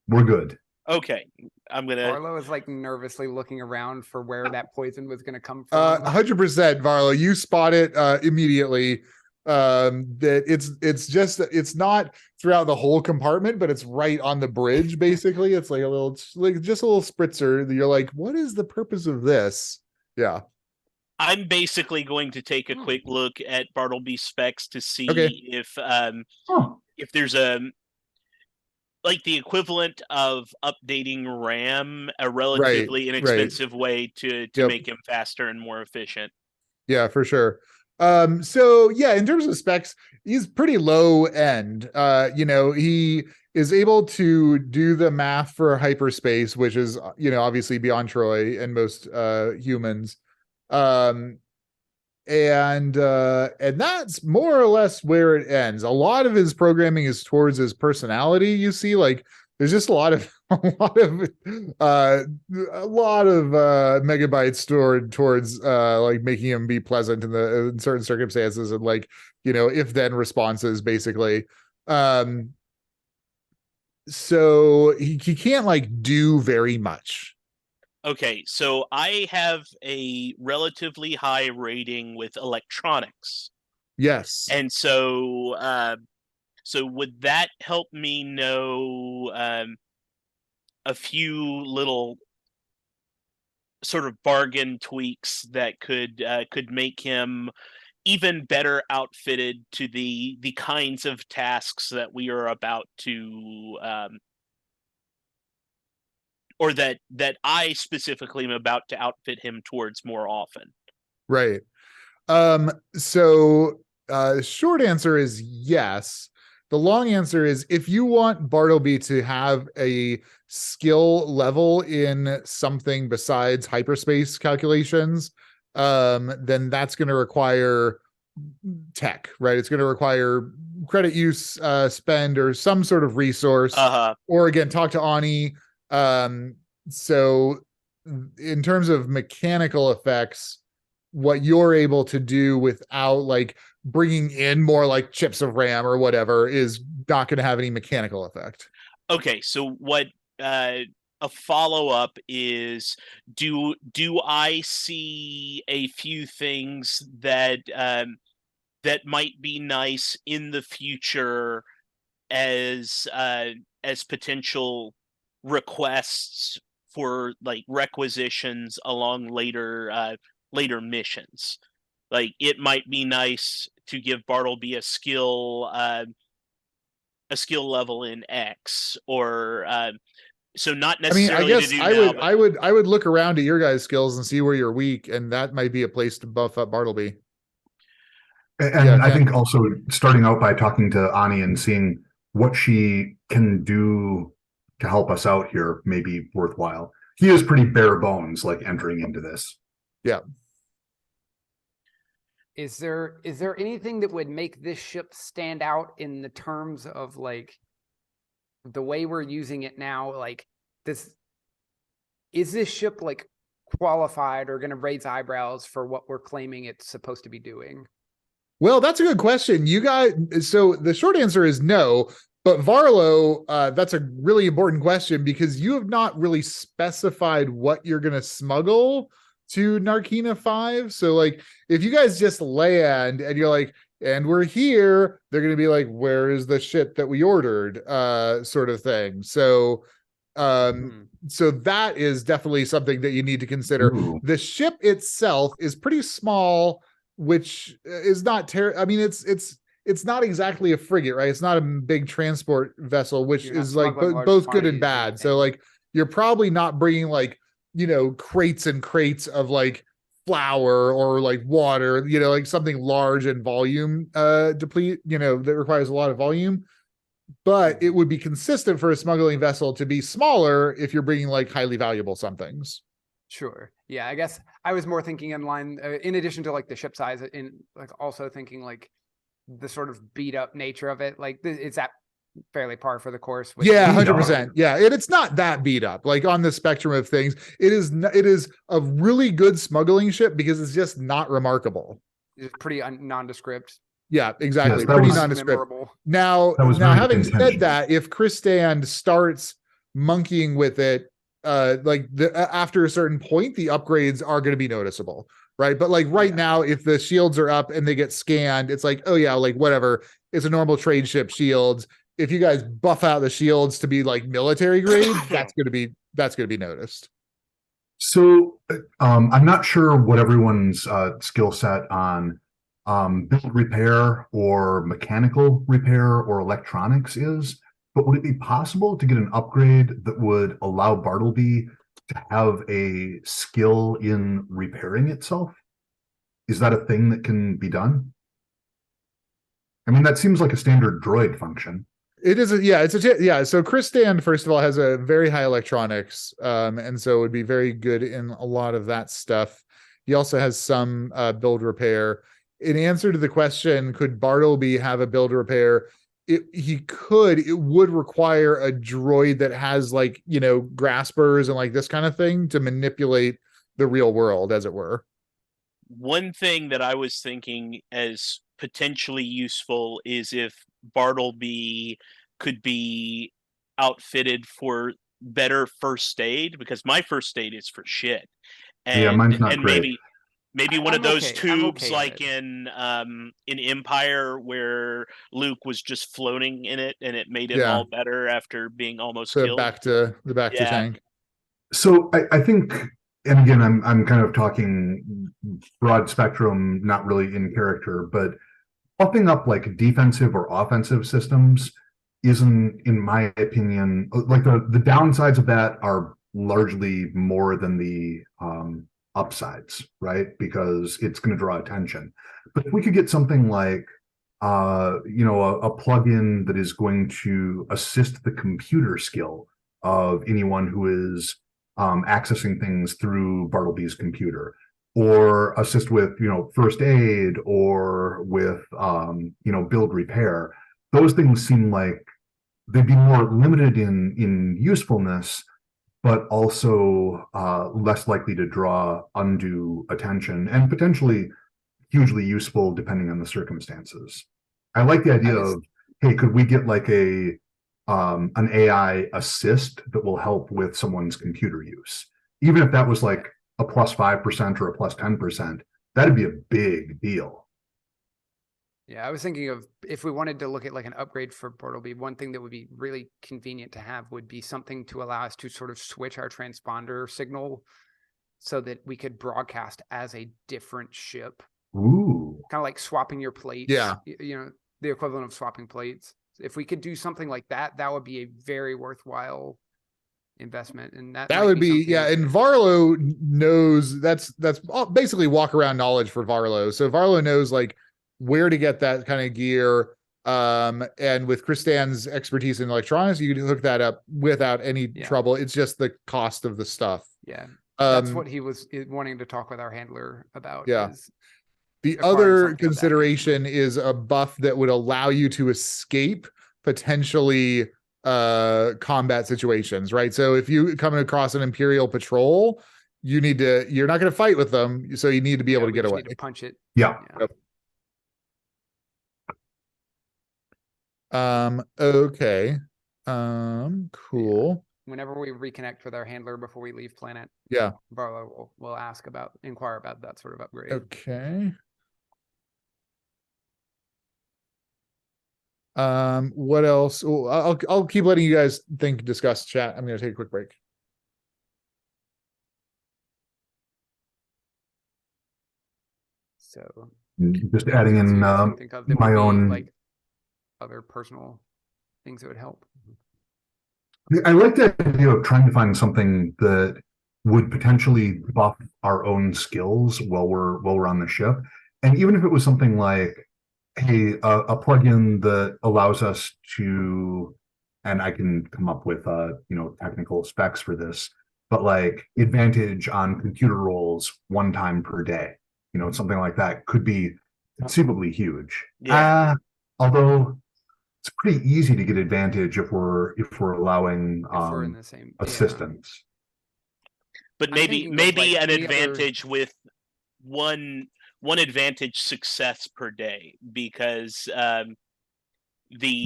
We're good. Okay, I'm gonna. Arlo is like nervously looking around for where that poison was going to come from. 100%, Varlo. You spot it immediately. That it's not throughout the whole compartment, but it's right on the bridge. Basically, it's like just a little spritzer. That you're like, what is the purpose of this? Yeah. I'm basically going to take a quick look at Bartleby's specs to see Okay. if there's a like the equivalent of updating RAM, a relatively inexpensive way to make him faster and more efficient. Yeah, for sure. So yeah, in terms of specs, he's pretty low end. He is able to do the math for hyperspace, which is, obviously beyond Troy and most humans. And that's more or less where it ends. A lot of his programming is towards his personality. You see, like there's just a lot of megabytes stored towards like making him be pleasant in certain circumstances, and like if then responses basically. So he can't like do very much. Okay, so I have a relatively high rating with electronics. Yes. And so would that help me know a few little sort of bargain tweaks that could make him even better outfitted to the kinds of tasks that we are about to or that I specifically am about to outfit him towards more often? Right. So short answer is yes. The long answer is if you want Bartleby to have a skill level in something besides hyperspace calculations, then that's going to require tech, right? It's going to require credit use, spend, or some sort of resource. Or again, talk to Ani. So in terms of mechanical effects, what you're able to do without like bringing in more like chips of RAM or whatever is not going to have any mechanical effect. Okay, so what a follow-up is, do I see a few things that that might be nice in the future as potential requests for like requisitions along later missions? Like it might be nice to give Bartleby a skill level in X, or so not necessarily. I guess I would look around at your guys' skills and see where you're weak, and that might be a place to buff up Bartleby. And I think also starting out by talking to Ani and seeing what she can do to help us out here may be worthwhile. He is pretty bare bones, like entering into this. Yeah. Is there anything that would make this ship stand out in the terms of like the way we're using it now? Like is this ship like qualified or going to raise eyebrows for what we're claiming it's supposed to be doing? Well, that's a good question. So the short answer is no, but Varlo, that's a really important question because you have not really specified what you're going to smuggle to Narkina 5. So like if you guys just land and you're like, and we're here, they're going to be like, where is the shit that we ordered? Sort of thing. So so that is definitely something that you need to consider. Ooh. The ship itself is pretty small, which is not I mean, it's not exactly a frigate, right? It's not a big transport vessel, which is like both good and bad. So like you're probably not bringing like, crates and crates of like flour or like water, like something large and volume deplete, that requires a lot of volume. But it would be consistent for a smuggling vessel to be smaller if you're bringing like highly valuable somethings. Sure. Yeah, I guess I was more thinking in line, in addition to like the ship size, in like also thinking like the sort of beat up nature of it. Like it's that fairly par for the course. Yeah, 100%. Yeah, and it's not that beat up. Like on the spectrum of things, it is a really good smuggling ship because it's just not remarkable. It's pretty nondescript. Yeah, exactly. Yes, pretty nondescript. Now having said that, if Chris Stand starts monkeying with it, like after a certain point, the upgrades are going to be noticeable, right? But like right now, if the shields are up and they get scanned, it's like, oh yeah, like whatever. It's a normal trade ship shields. If you guys buff out the shields to be like military grade, that's going to be noticed. So I'm not sure what everyone's skill set on build repair or mechanical repair or electronics is, but would it be possible to get an upgrade that would allow Bartleby to have a skill in repairing itself? Is that a thing that can be done? I mean, that seems like a standard droid function. It is yeah. So Chris Stand, first of all, has a very high electronics, and so would be very good in a lot of that stuff. He also has some build repair. In answer to the question, could Bartleby have a build repair? He could. It would require a droid that has like, you know, graspers and like this kind of thing to manipulate the real world, as it were. One thing that I was thinking as potentially useful is if Bartleby could be outfitted for better first aid, because my first aid is for shit. And, yeah, mine's not and great. maybe one of those tubes okay like in Empire where Luke was just floating in it and it made him all better after being almost So killed. back to tank. So I think, and again, I'm kind of talking broad spectrum, not really in character, but buffing up like defensive or offensive systems isn't, in my opinion, like the downsides of that are largely more than the upsides, right? Because it's going to draw attention. But if we could get something like you know, a plugin that is going to assist the computer skill of anyone who is accessing things through Bartleby's computer, or assist with, you know, first aid, or with you know, build repair. Those things seem like they'd be more limited in usefulness, but also less likely to draw undue attention, and potentially hugely useful depending on the circumstances. I like the idea of, hey, could we get like an AI assist that will help with someone's computer use? Even if that was like a plus 5% or a plus 10%, that'd be a big deal. Yeah, I was thinking of, if we wanted to look at like an upgrade for Bartleby, one thing that would be really convenient to have would be something to allow us to sort of switch our transponder signal so that we could broadcast as a different ship. Ooh. Kind of like swapping your plates. Yeah. You know, the equivalent of swapping plates. If we could do something like that, that would be a very worthwhile investment. And that would be, yeah. And Varlo knows that's basically walk around knowledge for Varlo. So Varlo knows like where to get that kind of gear. And with Kristan's expertise in electronics, you can hook that up without any trouble. It's just the cost of the stuff. Yeah. That's what he was wanting to talk with our handler about. Yeah. Is the other consideration is a buff that would allow you to escape potentially combat situations, right? So if you come across an Imperial patrol, you're not going to fight with them, so you need to be able to get away. Need to punch it. Yeah. Yep. Okay. Cool. Yeah. Whenever we reconnect with our handler before we leave planet, Barlow will inquire about that sort of upgrade. Okay. What else? I'll keep letting you guys think, discuss, chat. I'm going to take a quick break. So just adding in my own like other personal things that would help. I like the idea of trying to find something that would potentially buff our own skills while we're on the ship. And even if it was something like, hey, a plugin that allows us to, and I can come up with you know, technical specs for this, but like advantage on computer rolls 1 time per day, you know, something like that could be conceivably huge. Yeah. Although it's pretty easy to get advantage if we're allowing we're in the same assistance. But maybe an advantage with one advantage success per the because the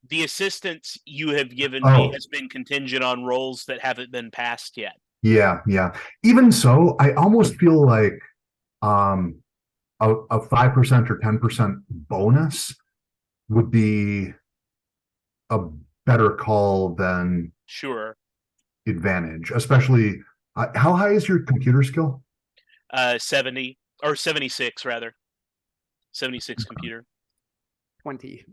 The assistance you have given Oh. me has been contingent on rolls that haven't been passed yet. Yeah, yeah. Even so, I almost feel like a 5% or 10% bonus would be a better call than Sure. advantage, especially how high is your computer skill? 70 or 76 rather. 76 computer. 20.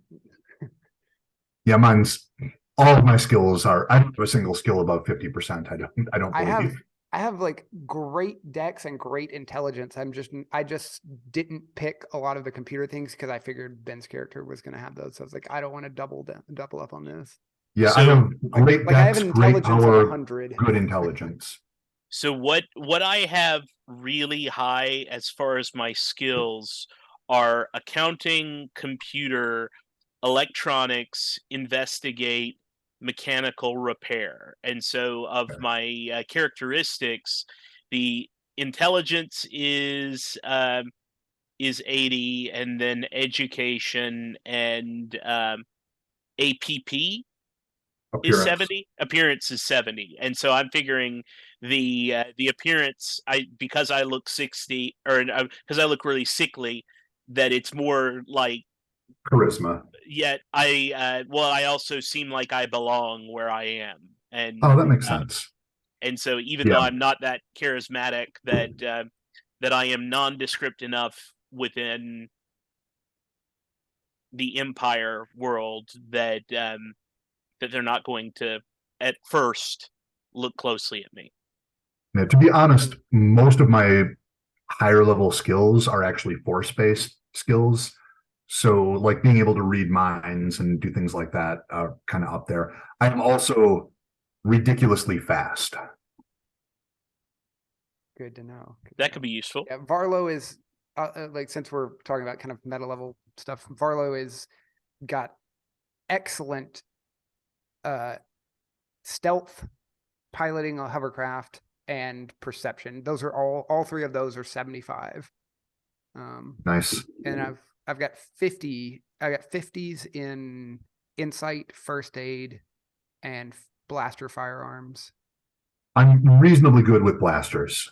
Yeah, mine's all of my skills are. I don't have a single skill above 50%. I don't believe. I have like great dex and great intelligence. I just didn't pick a lot of the computer things because I figured Ben's character was going to have those. So I was like, I don't want to double up on this. Yeah, So, I have great Like I have dex, an great intelligence of power, 100. good intelligence. So what I have really high as far as my skills are accounting, computer, electronics, investigate, mechanical repair. And so of Okay. my characteristics, the intelligence is 80, and then education and APP is Appearance. 70. Appearance is 70, and so I'm figuring the appearance, because I look 60, or because I look really sickly, that it's more like, Charisma. yet I also seem like I belong where I am, and Oh, that makes sense. and so even though I'm not that charismatic, that I am nondescript enough within the Empire world that that they're not going to at first look closely at me. Now, to be honest, most of my higher level skills are actually force-based skills. So like being able to read minds and do things like that are kind of up there. I am also ridiculously fast. Good to know. That could be useful. Yeah, Varlo is like, since we're talking about kind of meta level stuff, Varlo is got excellent stealth, piloting a hovercraft, and perception. Those are all three of those are 75. Nice. And I've got 50. I got 50s in insight, first aid, and blaster firearms. I'm reasonably good with blasters.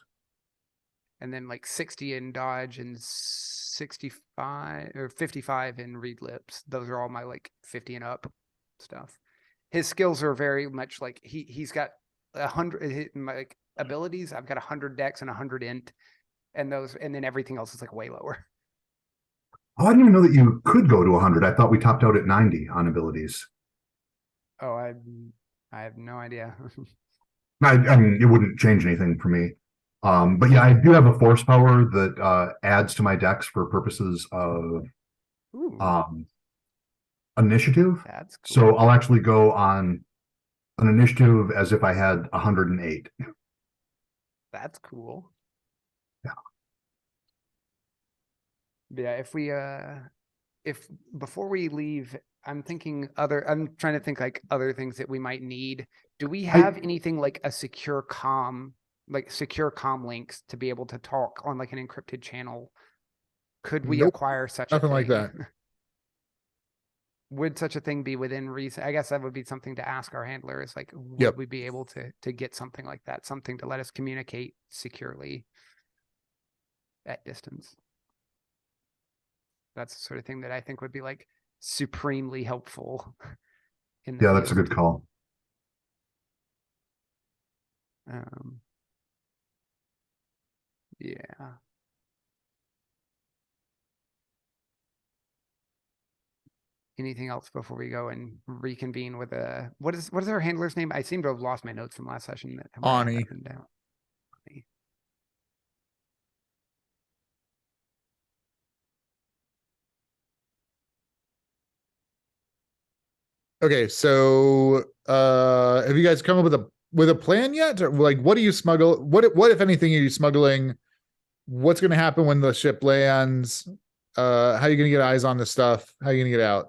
And then like 60 in dodge and 65 or 55 in read lips. Those are all my like 50 and up stuff. His skills are very much like he's got 100 like abilities. I've got 100 dex and 100 int, and then everything else is like way lower. Oh, I didn't even know that you could go to 100. I thought we topped out at 90 on abilities. Oh, I have no idea. I mean, it wouldn't change anything for me. But yeah, I do have a force power that adds to my dex for purposes of initiative. That's cool. So I'll actually go on an initiative as if I had 108. That's cool. Yeah. Yeah, if before we leave, I'm trying to think like other things that we might need. Do we have anything like a secure comm links to be able to talk on like an encrypted channel? Could we Nope, acquire such nothing a thing? like that. Would such a thing be within reason? I guess that would be something to ask our handler, is like, would Yep. we be able to get something like that? Something to let us communicate securely at distance. That's the sort of thing that I think would be like supremely helpful. Yeah, that's a good call. Yeah. Anything else before we go and reconvene with what is our handler's name? I seem to have lost my notes from last session. Ani. Down. Okay, so have you guys come up with a plan yet? Or like, what do you smuggle? What if anything are you smuggling? What's going to happen when the ship lands? How are you going to get eyes on this stuff? How are you going to get out?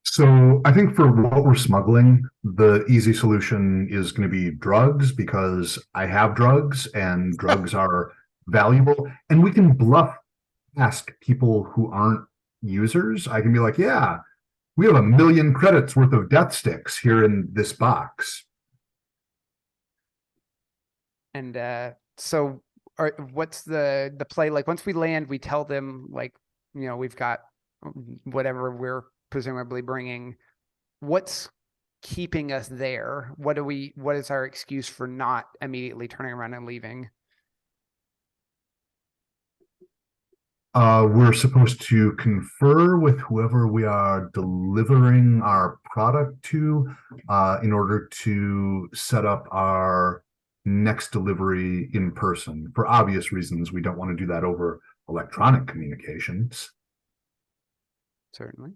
So I think for what we're smuggling, the easy solution is going to be drugs, because I have drugs and drugs are valuable, and we can bluff past people who aren't users. I can be like, yeah, we have 1,000,000 credits worth of death sticks here in this box. And so what's the play? Like once we land, we tell them like, you know, we've got whatever we're presumably bringing. What's keeping us there? What is our excuse for not immediately turning around and leaving? We're supposed to confer with whoever we are delivering our product to, in order to set up our next delivery in person. For obvious reasons, we don't want to do that over electronic communications. Certainly.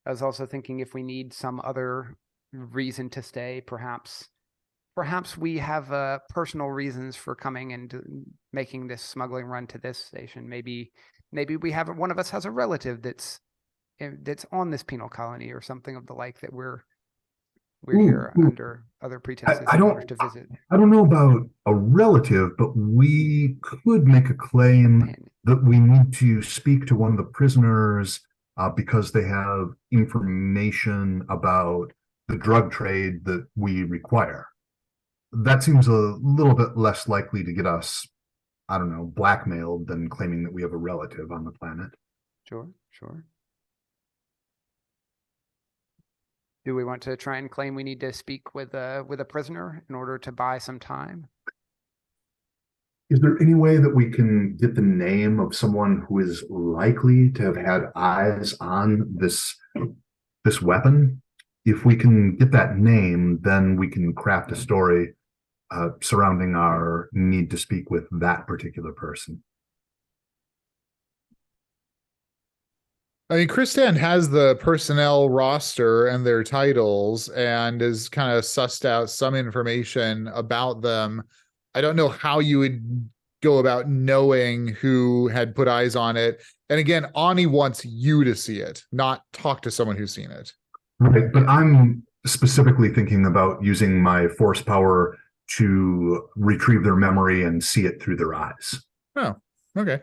I was also thinking if we need some other reason to stay, perhaps we have personal reasons for coming and making this smuggling run to this station. Maybe we have one of us has a relative that's on this penal colony or something of the like, that we're here under other pretenses in order to visit. I don't know about a relative, but we could make a claim that we need to speak to one of the prisoners because they have information about the drug trade that we require. That seems a little bit less likely to get us, I don't know, blackmailed than claiming that we have a relative on the planet. Sure. Do we want to try and claim we need to speak with a prisoner in order to buy some time? Is there any way that we can get the name of someone who is likely to have had eyes on this weapon? If we can get that name, then we can craft a story surrounding our need to speak with that particular person. I mean, Kristan has the personnel roster and their titles and is kind of sussed out some information about them. I don't know how you would go about knowing who had put eyes on it. And again, Ani wants you to see it, not talk to someone who's seen it. Right, but I'm specifically thinking about using my force power to retrieve their memory and see it through their eyes. Oh, okay.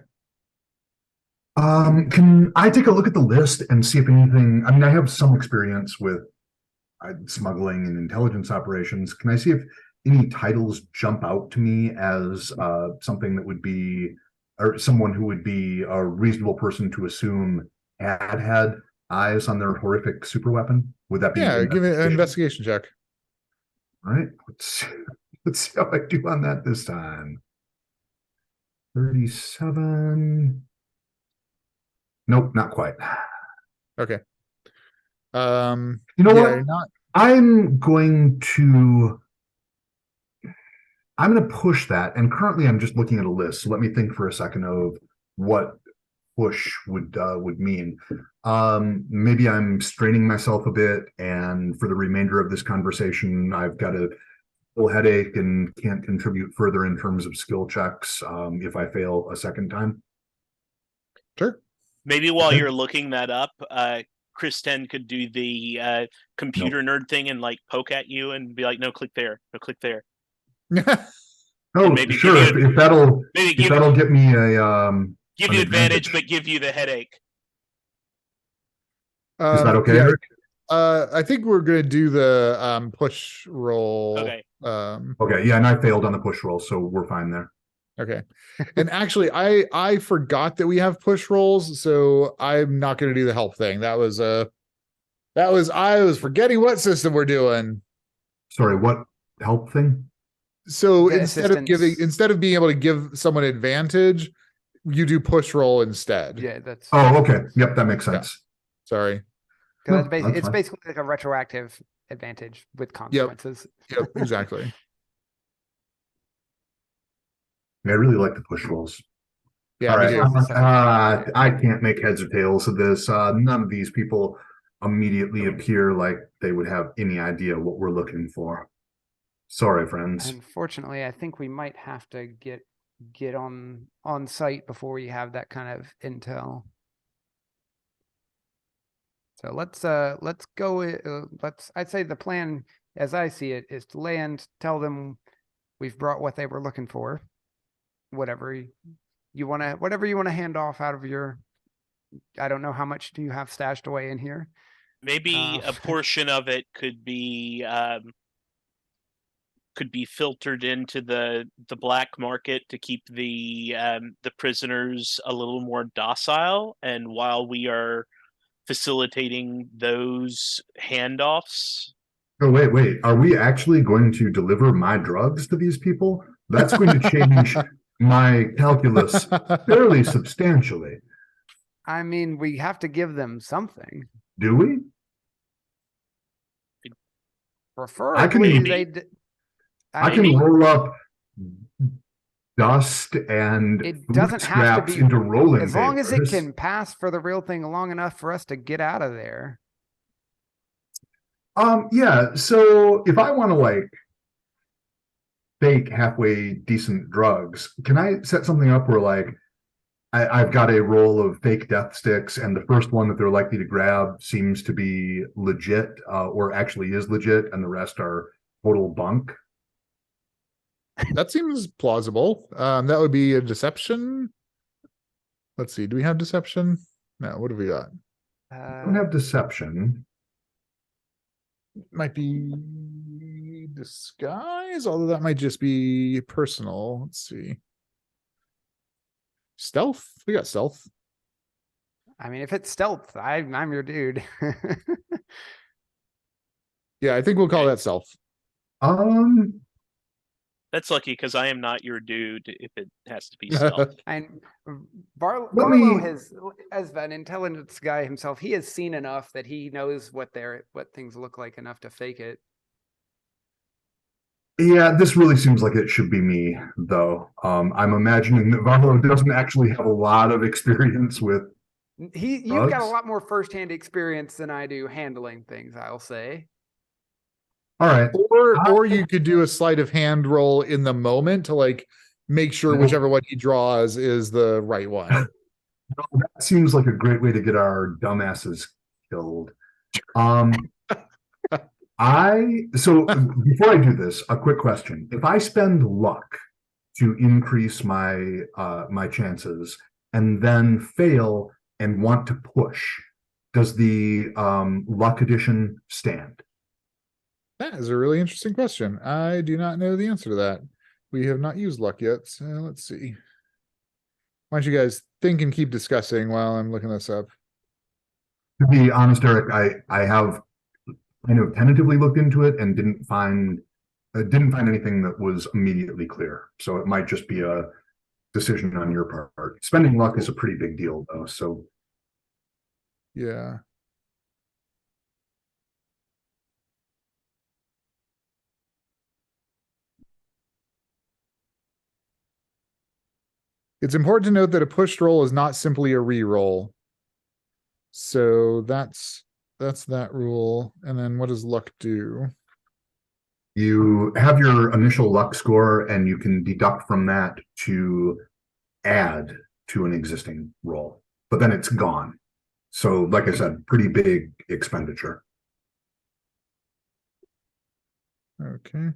Can I take a look at the list and see if anything, I mean, I have some experience with smuggling and intelligence operations. Can I see if any titles jump out to me as something that would be, or someone who would be a reasonable person to assume had eyes on their horrific super weapon? Would that be? Yeah, give me an investigation check. All right, let's see how I do on that this time. 37. Nope, not quite. Okay. You know what? I'm going to push that, and currently I'm just looking at a list. So let me think for a second of what push would mean. Maybe I'm straining myself a bit, and for the remainder of this conversation, I've got a little headache and can't contribute further in terms of skill checks if I fail a second time. Sure. Maybe while you're looking that up, Kristen could do the computer nerd thing and like poke at you and be like, "No, click there. No, click there." Oh, sure. If that'll get me a give you advantage, but give you the headache. Is that okay, yeah, Eric? I think we're gonna do the push roll. Okay. Okay, yeah, and I failed on the push roll, so we're fine there. Okay. And actually, I forgot that we have push rolls, so I'm not going to do the help thing. I was forgetting what system we're doing. Sorry, what help thing? So instead of being able to give someone advantage, you do push roll instead. Yeah, that's. Oh, okay. Yep, that makes sense. Yeah. Sorry. No, it's basically like a retroactive advantage with consequences. Yep, exactly. I really like the push rolls. Yeah, all right. I can't make heads or tails of this. None of these people immediately appear like they would have any idea what we're looking for. Sorry, friends. Unfortunately, I think we might have to get on site before we have that kind of intel. So let's go. I'd say the plan, as I see it, is to land, tell them we've brought what they were looking for. Whatever you want to hand off out of your I don't know how much do you have stashed away in here. Maybe a portion of it could be filtered into the black market to keep the prisoners a little more docile, and while we are facilitating those handoffs. Oh, wait. Are we actually going to deliver my drugs to these people? That's going to change my calculus fairly substantially. I mean, we have to give them something. Do we? Preferably, I can roll up dust and it food doesn't have to scraps be into rolling as long as it papers. can pass for the real thing long enough for us to get out of there. Yeah. So if I want to like fake halfway decent drugs, can I set something up where like I've got a roll of fake death sticks, and the first one that they're likely to grab seems to be legit, or actually is legit, and the rest are total bunk? That seems plausible. That would be a deception. Let's see. Do we have deception? No. What have we got? I don't have deception. Might be disguise, although that might just be personal. Let's see. Stealth. We got stealth. I mean, if it's stealth, I'm your dude. Yeah, I think we'll call that stealth. That's lucky because I am not your dude if it has to be stealth. And Barlow has, as an intelligence guy himself, he has seen enough that he knows what things look like enough to fake it. Yeah, this really seems like it should be me, though. I'm imagining that Barlow doesn't actually have a lot of experience with You've got a lot more firsthand experience than I do handling things, I'll say. All right. Or you could do a sleight of hand roll in the moment to like make sure whichever one he draws is the right one. That seems like a great way to get our dumbasses killed. So before I do this, a quick question. If I spend luck to increase my my chances and then fail and want to push, does the luck addition stand? That is a really interesting question. I do not know the answer to that. We have not used luck yet, so let's see. Why don't you guys think and keep discussing while I'm looking this up? To be honest, Eric, I have kind of tentatively looked into it and didn't find anything that was immediately clear. So it might just be a decision on your part. Spending luck is a pretty big deal, though. So yeah. It's important to note that a pushed roll is not simply a re-roll. So that's that rule. And then what does luck do? You have your initial luck score, and you can deduct from that to add to an existing roll, but then it's gone. So, like I said, pretty big expenditure. Okay.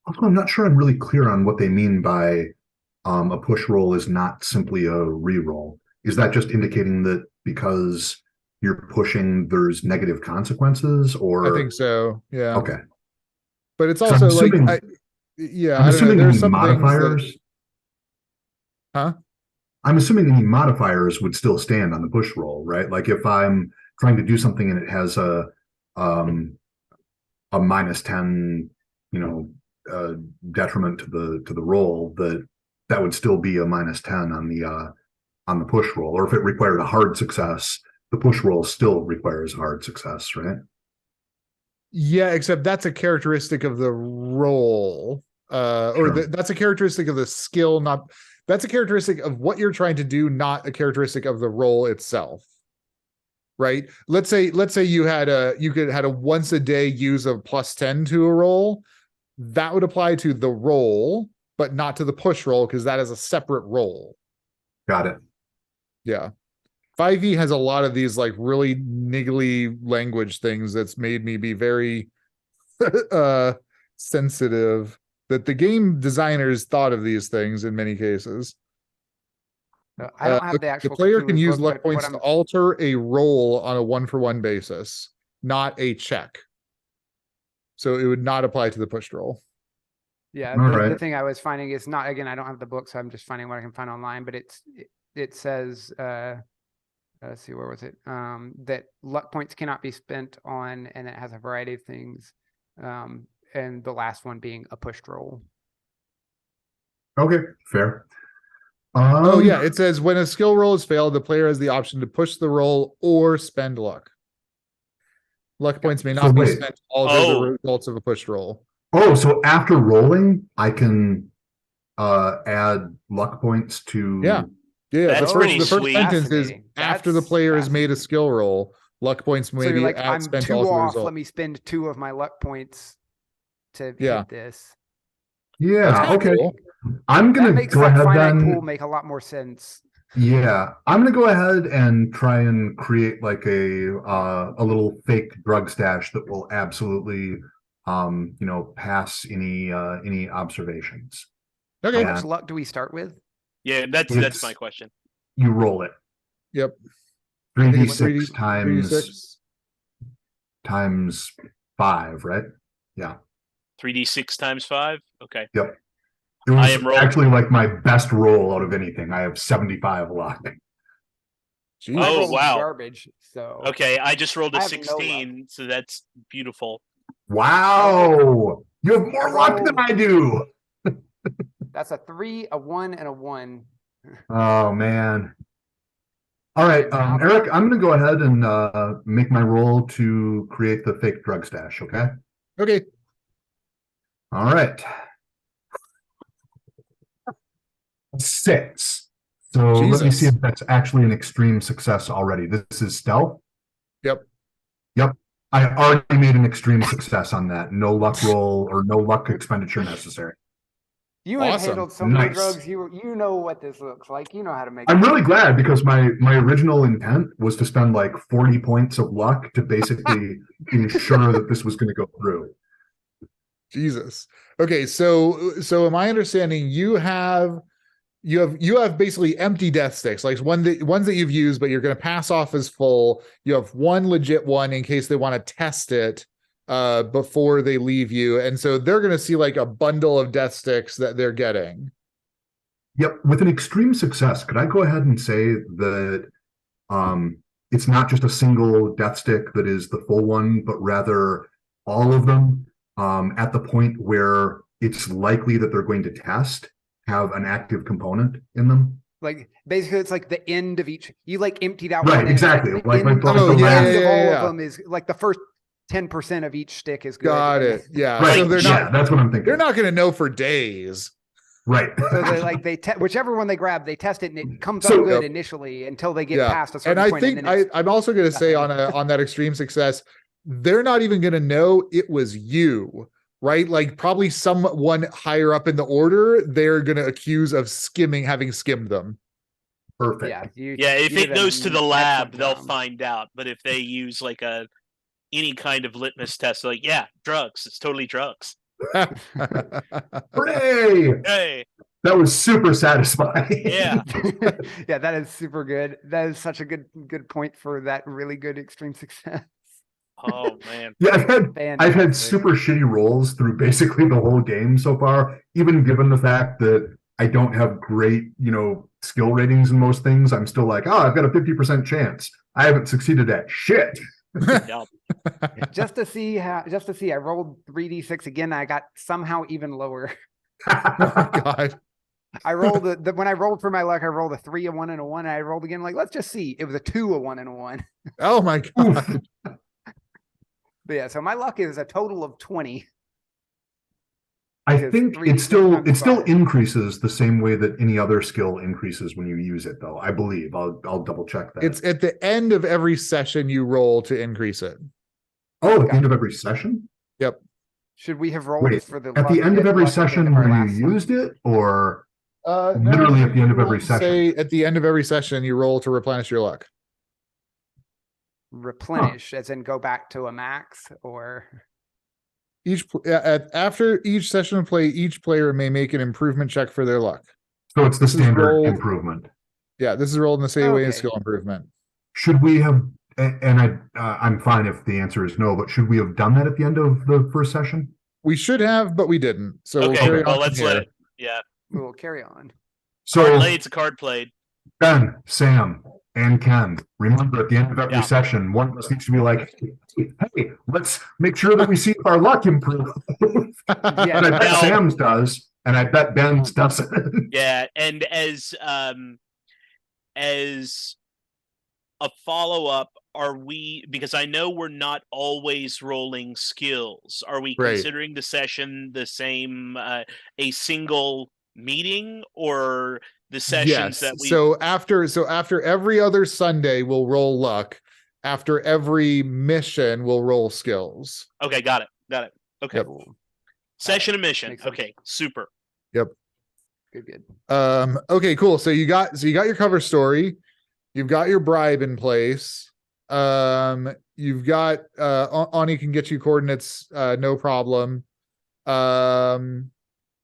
Also, I'm not sure I'm really clear on what they mean by a push roll is not simply a re-roll. Is that just indicating that because you're pushing, there's negative consequences, or? I think so. Yeah. Okay. But it's also like, I'm assuming any modifiers. Huh? I'm assuming any modifiers would still stand on the push roll, right? Like if I'm trying to do something and it has a -10, detriment to the roll, that would still be a -10 on the push roll. Or if it required a hard success, the push roll still requires hard success, right? Yeah, except that's a characteristic of the roll, that's a characteristic of the skill. That's a characteristic of what you're trying to do, not a characteristic of the roll itself. Right? Let's say you had a once a day use of +10 to a roll. That would apply to the roll, but not to the push roll, because that is a separate roll. Got it. Yeah. 5e has a lot of these like really niggly language things that's made me be very sensitive that the game designers thought of these things in many cases. I don't have the The actual player can Cthulhu use book, luck but what points I'm to alter a roll on a 1-for-1 basis, not a check. So it would not apply to the pushed roll. Yeah, All the right. thing I was finding is not, again, I don't have the book, so I'm just finding what I can find online, but it says, let's see, where was it? That luck points cannot be spent on, and it has a variety of things. And the last one being a pushed roll. Okay, fair. Oh yeah, it says when a skill roll is failed, the player has the option to push the roll or spend luck. Luck points may So not be wait. spent to alter the Oh. results of a pushed roll. Oh, so after rolling, I can add luck points to. Yeah. Yeah, That's the pretty first sweet. sentence is Fascinating. after the That's player has made a fascinating. skill roll, luck points So may you're be like, I'm spent to 2 alter the off, result. let me spend 2 of my luck points to Yeah. hit this. That's Yeah, kinda okay. cool. I'm That gonna makes go that ahead finite then. pool make a lot more sense. Yeah, I'm gonna go ahead and try and create like a little fake drug stash that will absolutely pass any observations. How Okay. much luck do we start with? Yeah, that's It's- my question. You roll it. Yep. I think it's 3d6 times 3d6. times 5, right? Yeah. 3d6 times 5. Okay. Yep. It I was am rolling. actually like my best roll out of anything. I have 75 luck. I Jeez. Oh, rolled wow. garbage, so Okay, I just rolled I a have no luck. 16, so that's beautiful. Wow. You have more I luck than rolled- I do. that's a 3, a 1, and a 1. Oh man. All right, Eric, I'm gonna go ahead and make my roll to create the fake drug stash, okay? Okay. All right. 6. So let me see Jesus. if that's actually an extreme success already. This is stealth. Yep. I already made an extreme success on that. No luck roll or no luck expenditure necessary. You have Awesome. handled so many Nice. drugs. You know what this looks like. You know how to make. I'm it really look glad good. because my original intent was to spend like 40 points of luck to basically ensure that this was going to go through. Jesus. Okay, so am I understanding you have basically empty death sticks, like ones that you've used, but you're going to pass off as full. You have one legit one in case they want to test it before they leave you, and so they're going to see like a bundle of death sticks that they're getting. Yep, with an extreme success, could I go ahead and say that it's not just a single death stick that is the full one, but rather all of them at the point where it's likely that they're going to test have an active component in them? Like basically, it's like the end of each. You like emptied out. Right, one end, exactly. the Like end, the the last- end of all yeah. of them is like the first 10% of each stick is good. Got and- it. Yeah. Right, So they're yeah, not that's what I'm thinking. they're not going to know for days. Right. So they like whichever one they grab, they test it and it comes So- up good Yep. initially until they get Yeah. past a And certain I point. think And then it's- I'm also going to say nothing. on that extreme success, they're not even going to know it was you. Right, like probably someone higher up in the order, they're going to accuse of having skimmed them. Perfect. Yeah, if you it did goes to an the lab, excellent they'll job. find out. But if they use like any kind of litmus test, like yeah, drugs, it's totally drugs. Hooray! Hey, That was super satisfying. yeah. Yeah, that is super good. That is such a good point for that really good extreme success. Oh man. Yeah, I've had Fantastic. super shitty rolls through basically the whole game so far, even given the fact that I don't have great, skill ratings in most things. I'm still like, oh, I've got a 50% chance. I haven't succeeded at shit. Yeah. just to see, I rolled 3d6 again. I got somehow even lower. Oh my God. I rolled when I rolled for my luck, I rolled a 3, a 1, and a 1. And I rolled again, like, let's just see. It was a 2, a 1, and a 1. Oh my God. But yeah, so my luck is a total of 20. I Because think 3D it still times 5. increases the same way that any other skill increases when you use it, though. I believe. I'll double check that. It's at the end of every session you roll to increase it. at the end of every session? Yep. Should we have rolled Wait, for the at the end of every session our when last you used it, or No, literally at the end of you every roll to session? say at the end of every session, you roll to replenish your luck. replenish, as in go back to a max, or After each session of play, each player may make an improvement check for their luck. So it's the This is standard rolled- improvement. Yeah, this is rolled in the same way as Okay. skill improvement. Should we have, and I'm fine if the answer is no, but should we have done that at the end of the first session? We should have, but we didn't. So we'll Okay, carry well on let's from let here. it. Yeah, we will carry on. So card played's a card played. Ben, Sam, and Ken, remember at the end of every Yeah. session, one of us needs to be like, hey, let's make sure that we see if our luck improves. And I bet Now- Sam's does, and I bet Ben's doesn't. Yeah, and as a follow-up, are we, because I know we're not always rolling skills, are we Right. considering the session the same, a single meeting, or the sessions Yes. that we So after every other Sunday, we'll roll luck. After every mission, we'll roll skills. Okay, got it. Okay. Yep. Cool. Session and mission. Makes sense. Okay, super. Good. Okay, cool. So you got your cover story, you've got your bribe in place. You've got Ani can get you coordinates, no problem.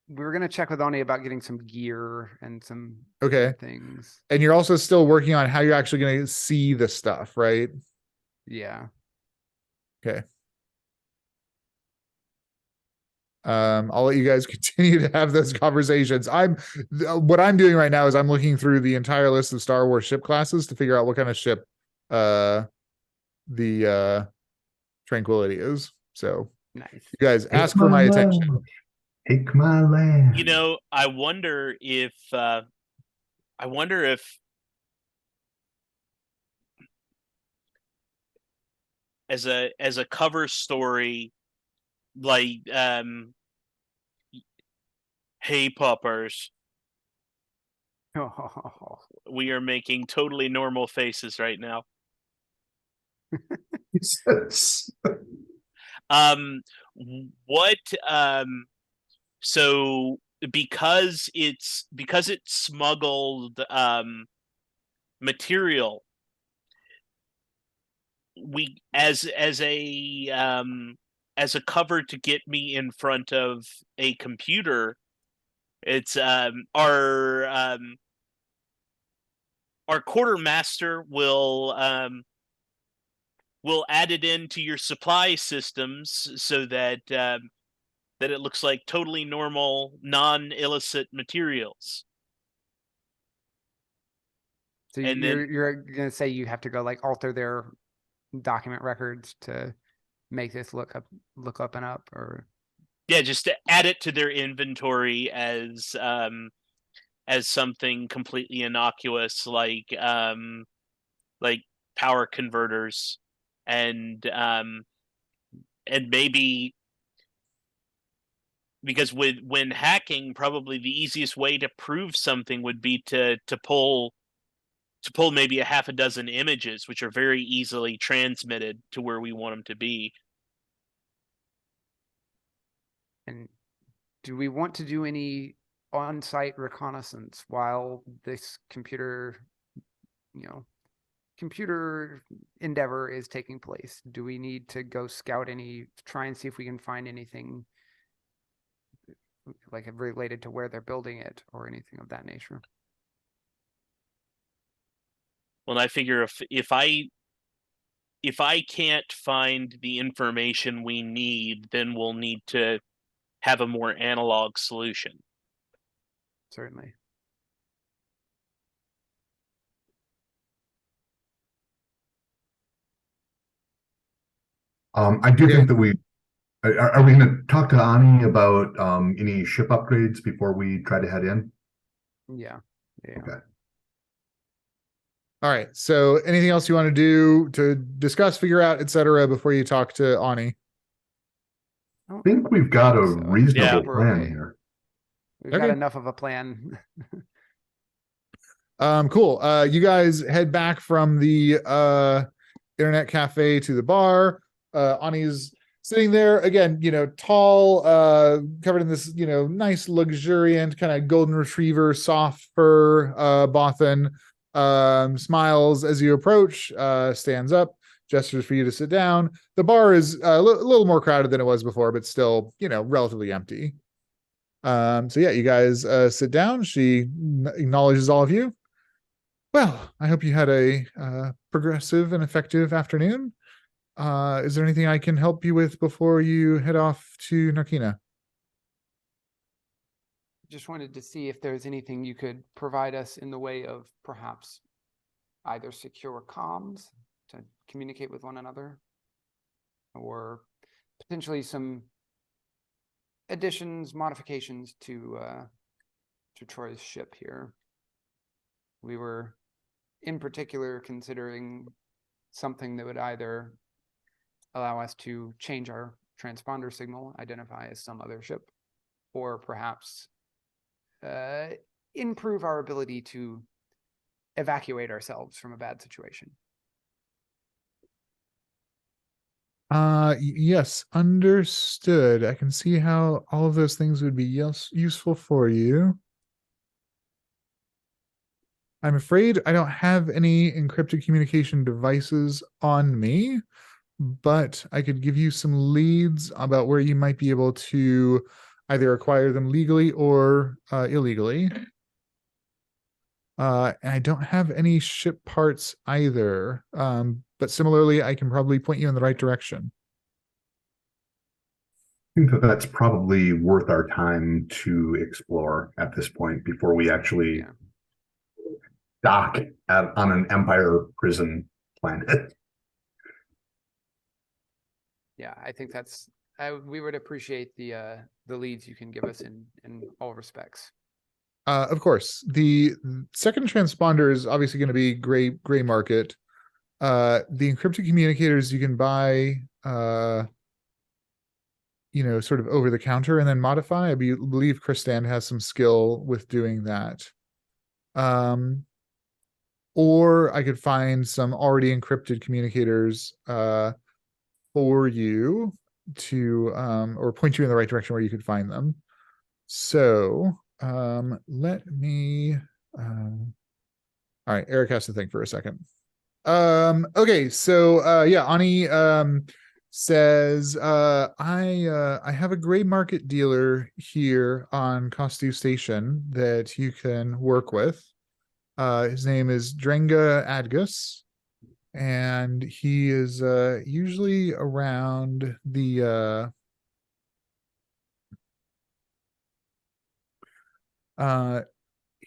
We were gonna check with Oni about getting some gear and some Okay. things. And you're also still working on how you're actually going to see the stuff, right? Yeah. I'll let you guys continue to have those conversations. What I'm doing right now is I'm looking through the entire list of Star Wars ship classes to figure out what kind of ship the Tranquility is. So Nice. you guys ask for my attention. Take my land. You know, I wonder if as a cover story, like hey puppers, we are making totally normal faces right now. What so because it's smuggled material, we as a cover to get me in front of a computer, it's our quartermaster will add it into your supply systems so that that it looks like totally normal, non-illicit materials. So And you're gonna say you have to go like alter their document records to make this look up and up, or Yeah, just to add it to their inventory as something completely innocuous, like power converters, and maybe, because when hacking, probably the easiest way to prove something would be to pull maybe a half a dozen images, which are very easily transmitted to where we want them to be. and do we want to do any on-site reconnaissance while this computer endeavor is taking place? Do we need to go scout try and see if we can find anything like related to where they're building it or anything of that nature? Well, I figure if I can't find the information we need, then we'll need to have a more analog solution. Certainly. I do think that are we going to talk to Ani about any ship upgrades before we try to head in? Yeah. Okay. All right. So anything else you want to do to discuss, figure out, etc., before you talk to Ani? I think we've got a So, reasonable yeah, we're plan okay. here. We've Okay. got enough of a plan. Cool. You guys head back from the internet cafe to the bar. Ani's sitting there again, tall, covered in this, nice, luxuriant kind of golden retriever, soft fur, Bothan, smiles as you approach, stands up, gestures for you to sit down. The bar is a little more crowded than it was before, but still, relatively empty. So yeah, you guys sit down. She acknowledges all of you. Well, I hope you had a progressive and effective afternoon. Is there anything I can help you with before you head off to Narkina? Just wanted to see if there's anything you could provide us in the way of perhaps either secure comms to communicate with one another, or potentially some additions, modifications to Troy's ship here. We were in particular considering something that would either allow us to change our transponder signal, identify as some other ship, or perhaps improve our ability to evacuate ourselves from a bad situation. Yes, understood. I can see how all of those things would be useful for you. I'm afraid I don't have any encrypted communication devices on me, but I could give you some leads about where you might be able to either acquire them legally or illegally. And I don't have any ship parts either, but similarly, I can probably point you in the right direction. I think that that's probably worth our time to explore at this point before we actually dock on an Empire prison planet. Yeah, I think we would appreciate the leads you can give us in all respects. Of course, the second transponder is obviously going to be gray market. The encrypted communicators you can buy, sort of over the counter and then modify. I believe Kristan has some skill with doing that. Or I could find some already encrypted communicators for you to or point you in the right direction where you could find them. So let me all right, Eric has to think for a second. Okay, so yeah, Ani says I have a gray market dealer here on Kostu Station that you can work with. His name is Drenga Adgus, and he is usually around the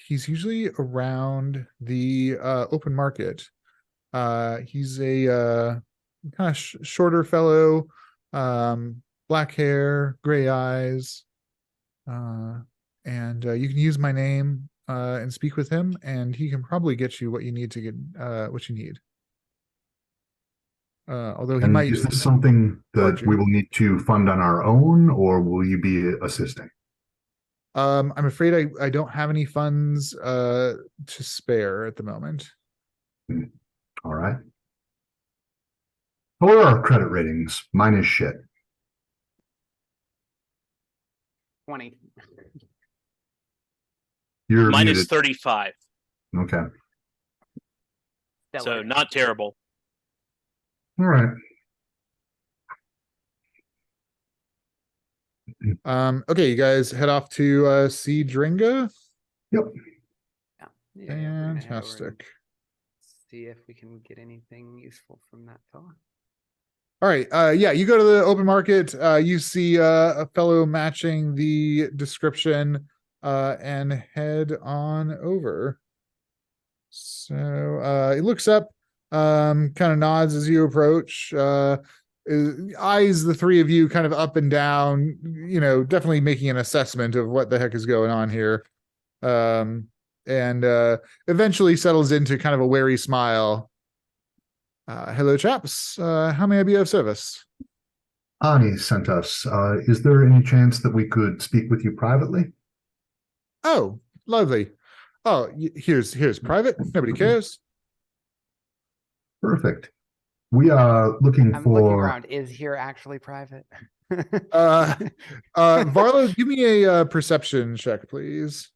he's usually around the open market. He's a kind of shorter fellow, black hair, gray eyes, and you can use my name and speak with him, and he can probably get you what you need to get what you need. Although he might. Is this something that we will need to fund on our own, or will you be assisting? I'm afraid I don't have any funds to spare at the moment. All right. What are our credit ratings? Mine is shit. 20. You're Mine muted. is 35. Okay. So not terrible. All right. Okay, you guys head off to see Drenga. Yep. Yeah, we're gonna head over and Fantastic. see if we can get anything useful from that fella. All right. Yeah, you go to the open market. You see a fellow matching the description and head on over. So he looks up, kind of nods as you approach, eyes the three of you kind of up and down, definitely making an assessment of what the heck is going on here. And eventually settles into kind of a wary smile. Hello, chaps. How may I be of service? Ani sent us. Is there any chance that we could speak with you privately? Oh, lovely. Oh, here's private. Nobody cares. Perfect. We are looking I'm for. looking around. Is here actually private? Varlo, give me a perception check, please.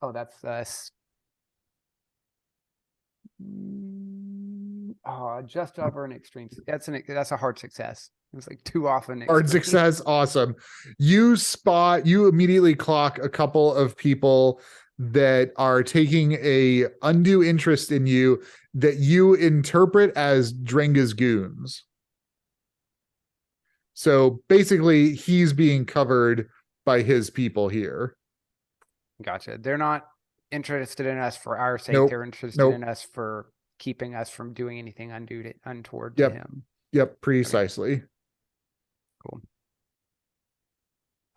Oh, that's just over an extreme. That's a hard success. It was like too often. Hard success. Awesome. You immediately clock a couple of people that are taking a undue interest in you that you interpret as Drenga's goons. So basically he's being covered by his people here. Gotcha. They're not interested in us for our sake. Nope. They're interested Nope. in us for keeping us from doing anything untoward Yep. to him. Yep, precisely. Cool.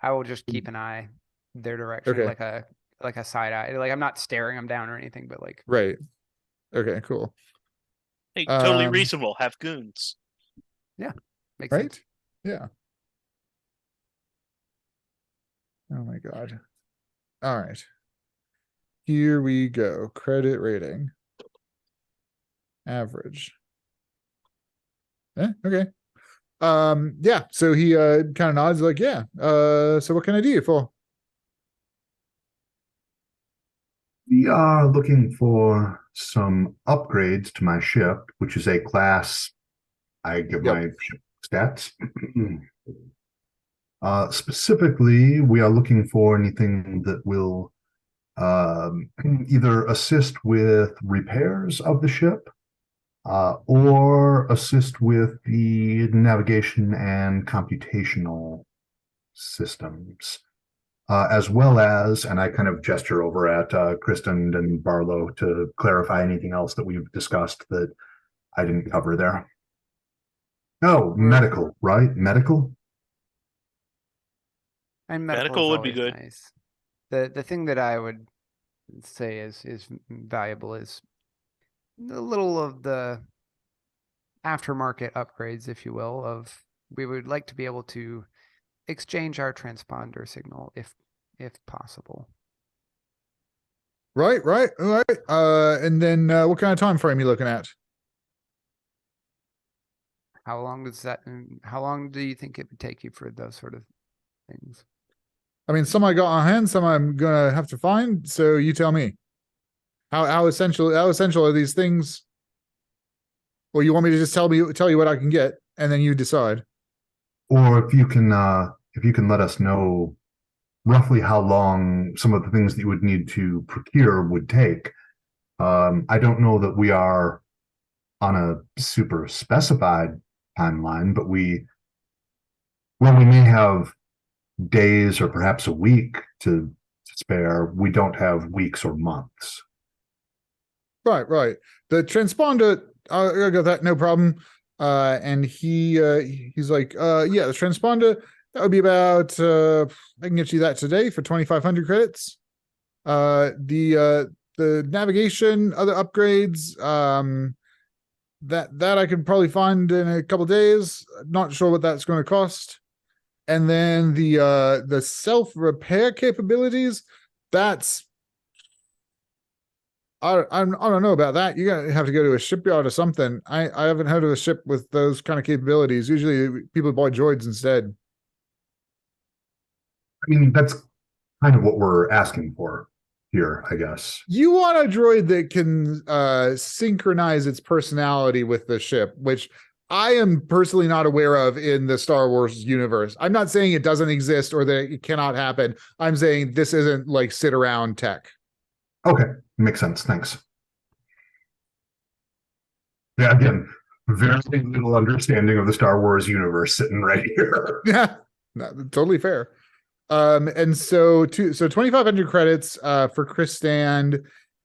I will just keep an eye their direction, Okay. like a side eye. Like I'm not staring them down or anything, but like Right. Okay, cool. Hey, totally reasonable. Have goons. makes Right? sense. Yeah. Oh my God. All right. Here we go. Credit rating. Average. Okay. Yeah, so he kind of nods like, yeah. So what can I do you for? We are looking for some upgrades to my ship, which is a class. I give Yep. my ship stats. Specifically, we are looking for anything that will either assist with repairs of the ship or assist with the navigation and computational systems. As well as, and I kind of gesture over at Kristen and Barlow to clarify anything else that we've discussed that I didn't cover there. Oh, medical, right? Medical? And Medical is would be always good. nice. The thing that I would say is valuable is a little of the aftermarket upgrades, if you will, of we would like to be able to exchange our transponder signal if possible. Right. All right. And then what kind of time frame are you looking at? How long do you think it would take you for those sort of things? I mean, some I got on hand, some I'm gonna have to find. So you tell me. How essential are these things? Or you want me to just tell you what I can get, and then you decide. Or if you can let us know roughly how long some of the things that you would need to procure would take. I don't know that we are on a super specified timeline, but we may have days or perhaps a week to spare. We don't have weeks or months. Right. The transponder, I got that, no problem. And he's like, yeah, the transponder, that would be about, I can get you that today for 2,500 credits. The navigation, other upgrades, that I could probably find in a couple days. Not sure what that's going to cost. And then the self-repair capabilities, that's I don't know about that. You're gonna have to go to a shipyard or something. I haven't heard of a ship with those kind of capabilities. Usually people buy droids instead. I mean, that's kind of what we're asking for here, I guess. You want a droid that can synchronize its personality with the ship, which I am personally not aware of in the Star Wars universe. I'm not saying it doesn't exist or that it cannot happen. I'm saying this isn't like sit around tech. Okay, makes sense. Thanks. Yeah, again, very little understanding of the Star Wars universe sitting right here. Yeah, totally fair. And so 2,500 credits for Chris Stand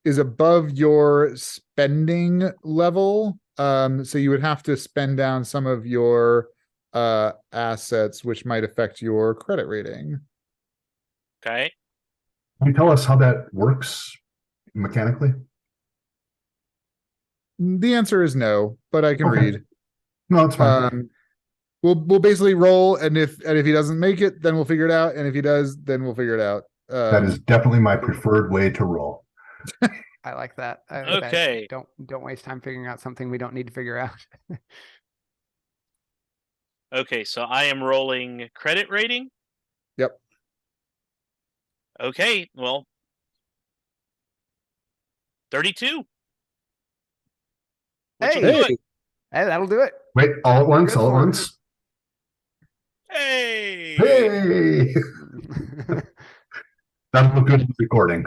is above your spending level. So you would have to spend down some of your assets, which might affect your credit rating. Okay. Can you tell us how that works mechanically? The answer is no, but I can read. No, it's fine. We'll basically roll, and if he doesn't make it, then we'll figure it out, and if he does, then we'll figure it out. That is definitely my preferred way to roll. I like that. Okay. Don't waste time figuring out something we don't need to figure out. Okay, so I am rolling credit rating. Yep. Okay, well, 32. What you Hey! doing? Hey, that'll do it. Wait, all at once, Good all at for it. once. Hey. Hey, that'll look good in the recording.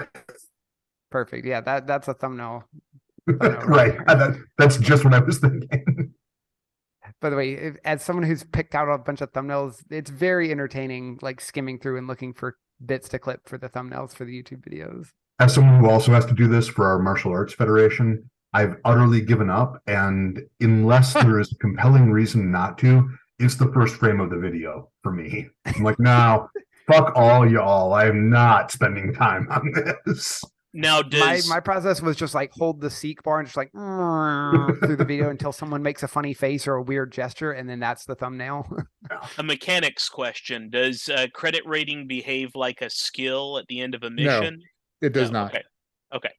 Perfect. Yeah, that's a thumbnail. Right. That's just what I was thinking. By the way, as someone who's picked out a bunch of thumbnails, it's very entertaining, like skimming through and looking for bits to clip for the thumbnails for the YouTube videos. As someone who also has to do this for our martial arts federation, I've utterly given up. And unless there is a compelling reason not to, it's the first frame of the video for me. I'm like, no, fuck all y'all. I am not spending time on this. Now, does My process was just like hold the seek bar and just like through the video until someone makes a funny face or a weird gesture, and then that's the thumbnail. a mechanics question? Does credit rating behave like a skill at the end of a No, mission? it does No, not. Okay.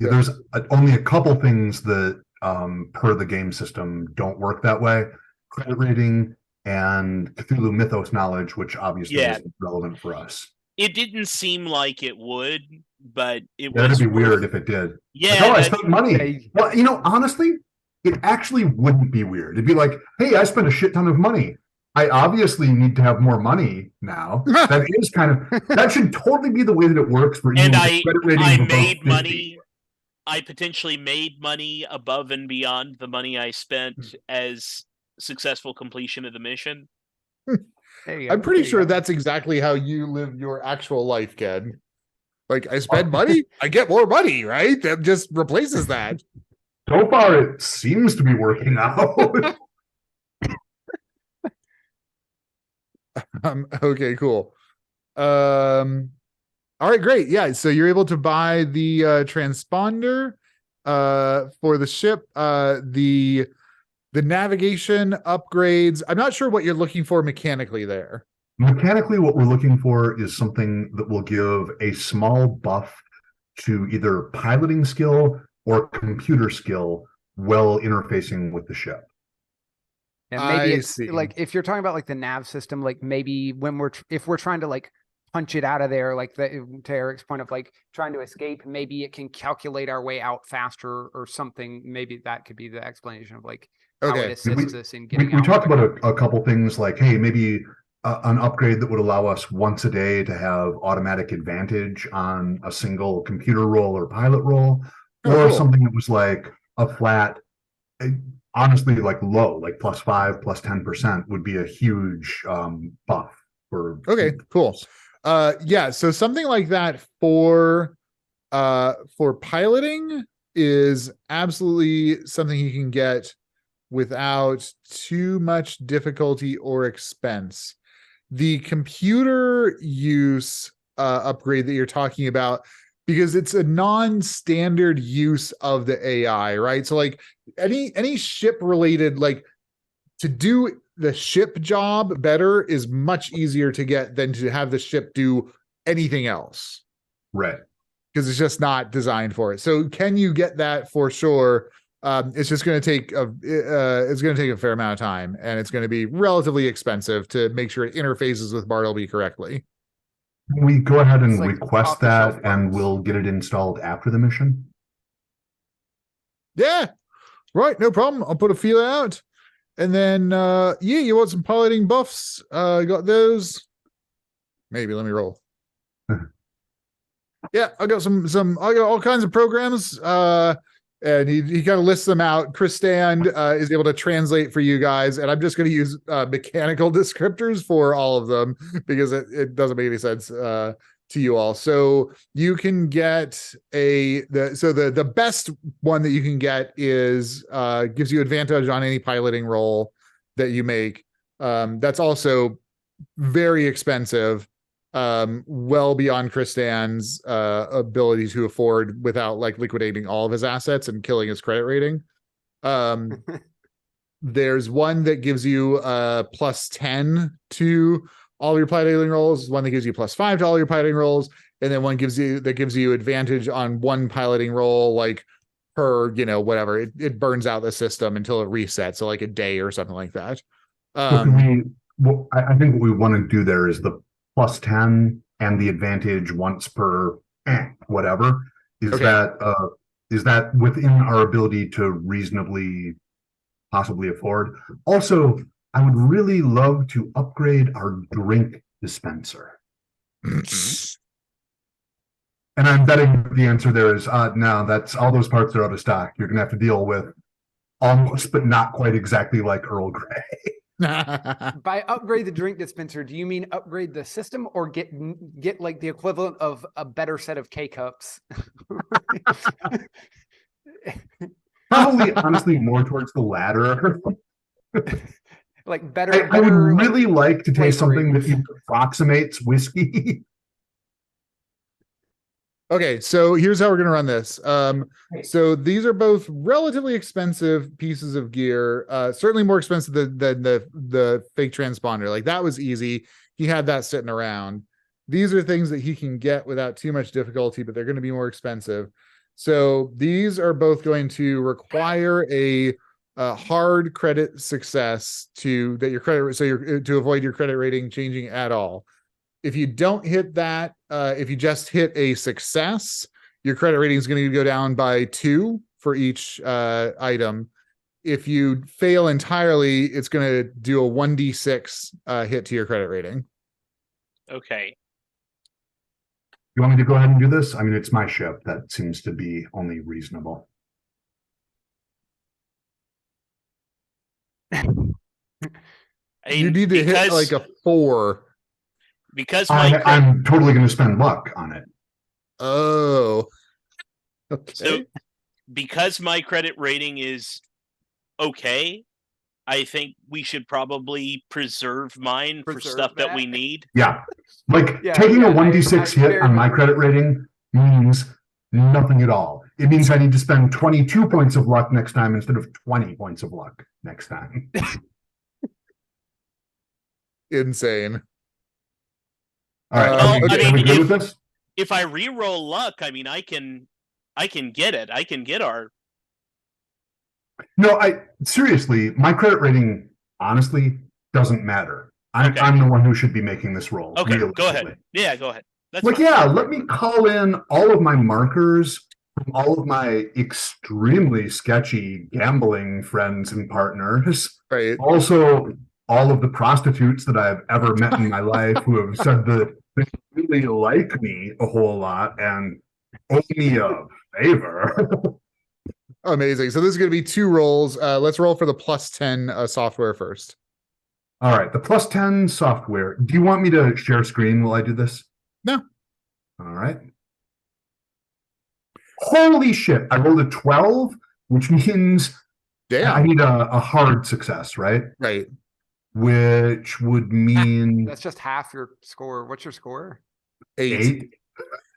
Yeah, there's only a couple things that, per the game system, don't work that way. Credit rating and Cthulhu Mythos knowledge, which obviously Yeah. is relevant for us. It didn't seem like it would, but it That'd was be worth- weird if it did. Yeah, Like, oh, I that- spent money. Well, honestly, it actually wouldn't be weird. It'd be like, hey, I spent a shit ton of money. I obviously need to have more money now. That is that should totally be the way that it works for you. and with I credit rating I of above made 50. money. I potentially made money above and beyond the money I spent as successful completion of the mission. There you go. I'm pretty There you sure go. that's exactly how you live your actual life, Ken. Like, I spend money, I get more money, right? That just replaces that. So far, it seems to be working out. Okay, cool. All right, great. Yeah, so you're able to buy the transponder for the ship, the navigation upgrades. I'm not sure what you're looking for mechanically there. Mechanically, what we're looking for is something that will give a small buff to either piloting skill or computer skill while interfacing with the ship. And maybe I it's see. like if you're talking about like the nav system, like maybe when if we're trying to like punch it out of there, like to Eric's point of like trying to escape, maybe it can calculate our way out faster or something. Maybe that could be the explanation of like how it Okay. assists us in getting We out. talked about a couple things like, hey, maybe an upgrade that would allow us once a day to have automatic advantage on a single computer roll or pilot roll, Oh, or cool. something that was like a flat, honestly, like low, like +5, +10% would be a huge buff for. Okay, cool. Yeah, so something like that for piloting is absolutely something you can get without too much difficulty or expense. The computer use upgrade that you're talking about, because it's a non-standard use of the AI, right? So like any ship related, like to do the ship job better is much easier to get than to have the ship do anything else. Right. Because it's just not designed for it. So can you get that for sure? It's just going to take a fair amount of time, and it's going to be relatively expensive to make sure it interfaces with Bartleby correctly. We go ahead and It's like request that, off-the-shelf and parts. we'll get it installed after the mission. Yeah, right. No problem. I'll put a feeler out, and then yeah, you want some piloting buffs? Got those. Maybe let me roll. Yeah, I got some. I got all kinds of programs. And he kind of lists them out. Chris Stand is able to translate for you guys, and I'm just going to use mechanical descriptors for all of them because it doesn't make any sense to you all. So you can get the best one that you can get is gives you advantage on any piloting roll that you make. That's also very expensive. Well beyond Kristan's ability to afford without like liquidating all of his assets and killing his credit rating. There's one that gives you +10 to all your piloting rolls, one that gives you +5 to all your piloting rolls, and then one gives you advantage on one piloting roll, like per whatever. It burns out the system until it resets, so like a day or something like that. So can I think what we want to do there is the +10 and the advantage once per whatever. Is Okay. that within our ability to reasonably possibly afford. Also, I would really love to upgrade our drink dispenser. And I'm betting the answer there is no, that's all those parts are out of stock. You're gonna have to deal with almost but not quite exactly like Earl Grey. By upgrade the drink dispenser, do you mean upgrade the system or get like the equivalent of a better set of K-cups? Probably honestly more towards the latter. Like better. I would better, really like to taste something that flavorings. approximates whiskey. Okay, so here's how we're gonna run this. So these are both relatively expensive pieces of gear. Certainly more expensive than the fake transponder. Like that was easy. He had that sitting around. These are things that he can get without too much difficulty, but they're going to be more expensive. So these are both going to require a hard credit success to that your credit to avoid your credit rating changing at all. If you don't hit that, if you just hit a success, your credit rating is going to go down by 2 for each item. If you fail entirely, it's going to do a 1d6 hit to your credit rating. Okay. You want me to go ahead and do this? I mean, it's my ship. That seems to be only reasonable. You need to hit like a 4. Because I'm totally going to spend luck on it. Oh. Okay. So because my credit rating is okay, I think we should probably preserve mine for stuff that we need. Yeah. Like taking a 1d6 hit on my credit rating means nothing at all. It means I need to spend 22 points of luck next time instead of 20 points of luck next time. Insane. All right. Well, are we good with this? If I re-roll luck, I mean, I can get it. I can get our. No, seriously, my credit rating honestly doesn't matter. I'm the one who should be making this roll. Okay, go ahead. Yeah, go ahead. That's like, fine. yeah, let me call in all of my markers from all of my extremely sketchy gambling friends and partners. Right. Also, all of the prostitutes that I've ever met in my life who have said that they really like me a whole lot and owe me a favor. Amazing. So this is going to be 2 rolls. Let's roll for the +10 software first. All right, the +10 software. Do you want me to share screen while I do this? No. All right. Holy shit! I rolled a 12, which means I need a hard success, right? Right. Which would mean that's just half your score. What's your score? 8.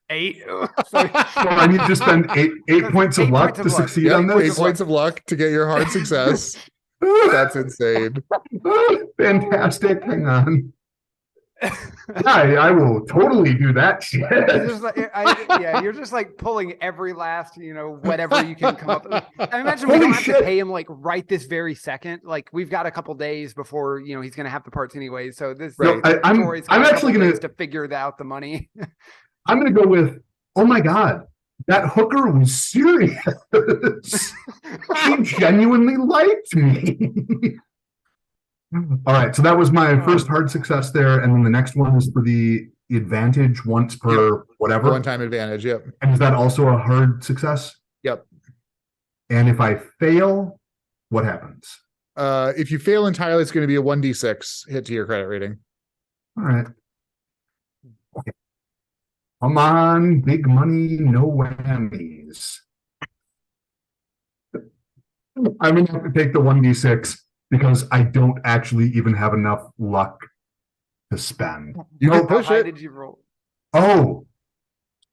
8. So I need to spend 8 points of luck to succeed on this. 8 points of luck to get your hard success. That's insane. Fantastic. Hang on. I will totally do that shit. You're just like pulling every last, whatever you can come up with. I imagine we Holy don't have shit. to pay him like right this very second. Like we've got a couple days before, he's going to have the parts anyway. So this, right. I'm actually going to figure out the money. I'm going to go with, oh my God, that hooker was serious. She genuinely liked me. All right, so that was my first hard success there, and then the next one is for the advantage once per whatever. One-time advantage, yep. And is that also a hard success? Yep. And if I fail, what happens? If you fail entirely, it's going to be a 1d6 hit to your credit rating. All right. Okay. Come on, big money, no whammies. I'm going to have to take the 1d6 because I don't actually even have enough luck to spend. You can push it. Did you roll? Oh,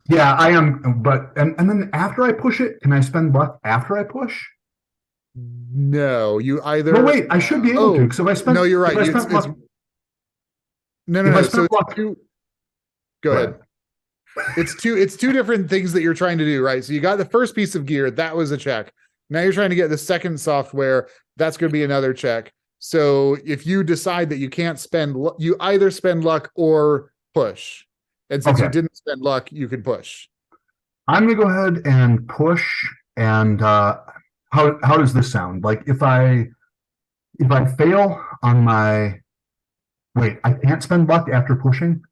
yeah, I am. But and then after I push it, can I spend luck after I push? No, you either. No, wait, I should be able to because if I spend. No, you're right. No. So go ahead. It's two different things that you're trying to do, right? So you got the first piece of gear, that was a check. Now you're trying to get the second software, that's going to be another check. So if you decide that you can't spend, you either spend luck or push. And since you didn't spend luck, you can push. I'm going to go ahead and push. And how does this sound? Like if I if I fail on my, wait, I can't spend luck after pushing?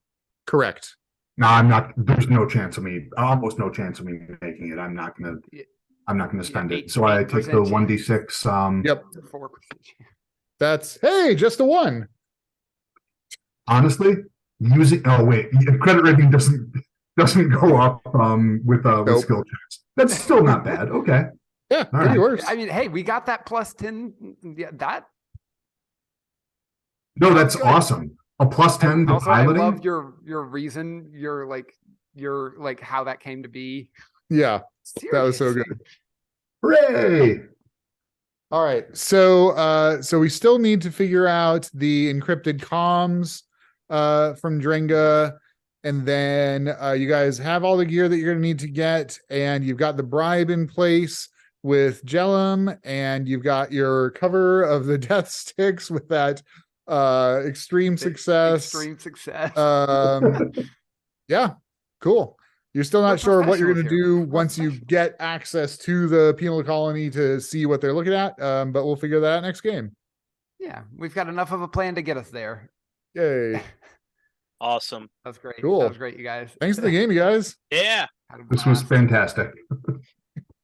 Correct. No, I'm not, there's no chance of me, almost no chance of me making it. I'm not gonna spend it. So I take the 8% 1d6, Yep. 4%. That's, hey, just a 1. honestly, using, oh wait, credit rating doesn't go up, with Nope. skill checks. That's still not bad. Okay. Yeah, All could be right. worse. I mean, hey, we got that plus 10. Yeah, that. No, that's good. awesome. A plus 10 to Also, I piloting? love your reason, your how that came to be. Yeah, that was so good. Seriously. Hooray! All right. So we still need to figure out the encrypted comms from Dringa. And then you guys have all the gear that you're gonna need to get, and you've got the bribe in place with Jellum, and you've got your cover of the death sticks with that extreme success. Extreme success. Yeah, cool. You're still We're not sure what you're going to professionals here. do once you get access to the penal colony to see what they're looking at, but we'll figure that out next game. Yeah, we've got enough of a plan to get us there. Yay. Awesome. That's great. Cool. That was great, you guys. Thanks for the game, you guys. Yeah. Had a This was blast. fantastic.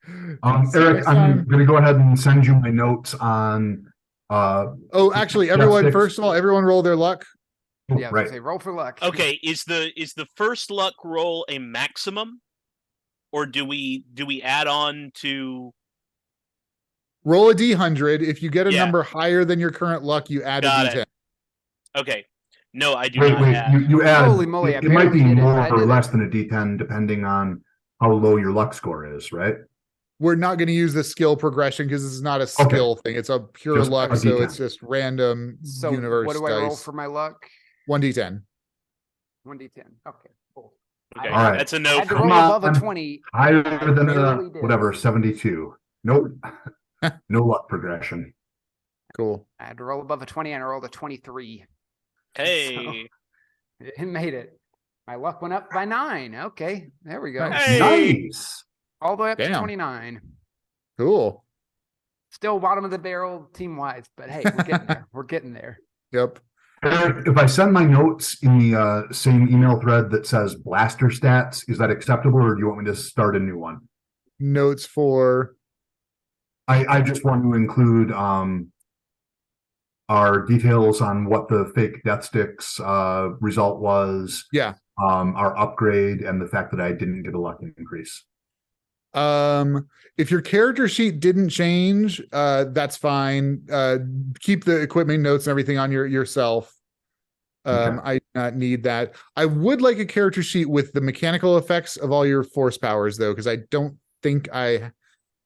See you Eric, next I'm time. going to go ahead and send you my notes on. Oh, actually, Death everyone, sticks. first of all, everyone roll their luck. Yeah, I was gonna Right. say roll for luck. Okay. Is the first luck roll a maximum, or do we add on to? Roll a D100. If you get a Yeah. number higher than your current luck, you add Got a D10. it. Okay. No, I do Wait, not wait, have. you add, Holy moly, I it might be barely did it. more I or did it. less than a D10 depending on how low your luck score is, right? We're not going to use the skill progression because this is not a skill thing. It's a pure Just luck, a so D10. it's just random So universe what do I roll dice. for my luck? 1d10. 1d10. Okay, cool. Okay. All right. That's a I no had to for roll me. on. above a 20. Higher I than barely did. whatever, 72. Nope. No luck progression. Cool. I had to roll above a 20 and I rolled a 23. Hey. It made it. My luck went up by 9. Okay, there we go. Nice. Hey. Nice. All the way up to Damn. 29. Cool. Still bottom of the barrel team wise, but hey, we're getting there. We're getting there. Yep. Eric, if I send my notes in the same email thread that says blaster stats, is that acceptable, or do you want me to start a new one? Notes for I just want to include our details on what the fake death sticks result was. Yeah. Our upgrade and the fact that I didn't get a luck increase. If your character sheet didn't change, that's fine. Keep the equipment notes and everything on yourself. Okay. I do not need that. I would like a character sheet with the mechanical effects of all your force powers, though, because I don't think I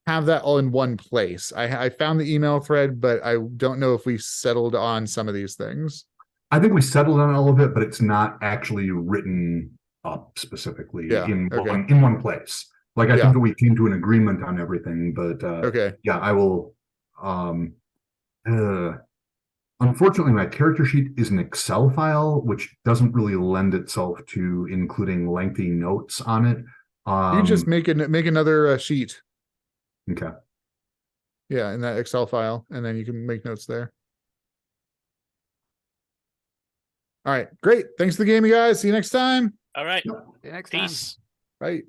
have that all in one place. I found the email thread, but I don't know if we settled on some of these things. I think we settled on all of it, but it's not actually written up specifically in one place. Like I think that we came to an agreement on everything, but Okay. yeah, I will. Unfortunately, my character sheet is an Excel file, which doesn't really lend itself to including lengthy notes on it. You just make another sheet. Okay. Yeah, in that Excel file, and then you can make notes there. All right, great. Thanks for the game, you guys. See you next time. All right. See you next time. Peace. Bye.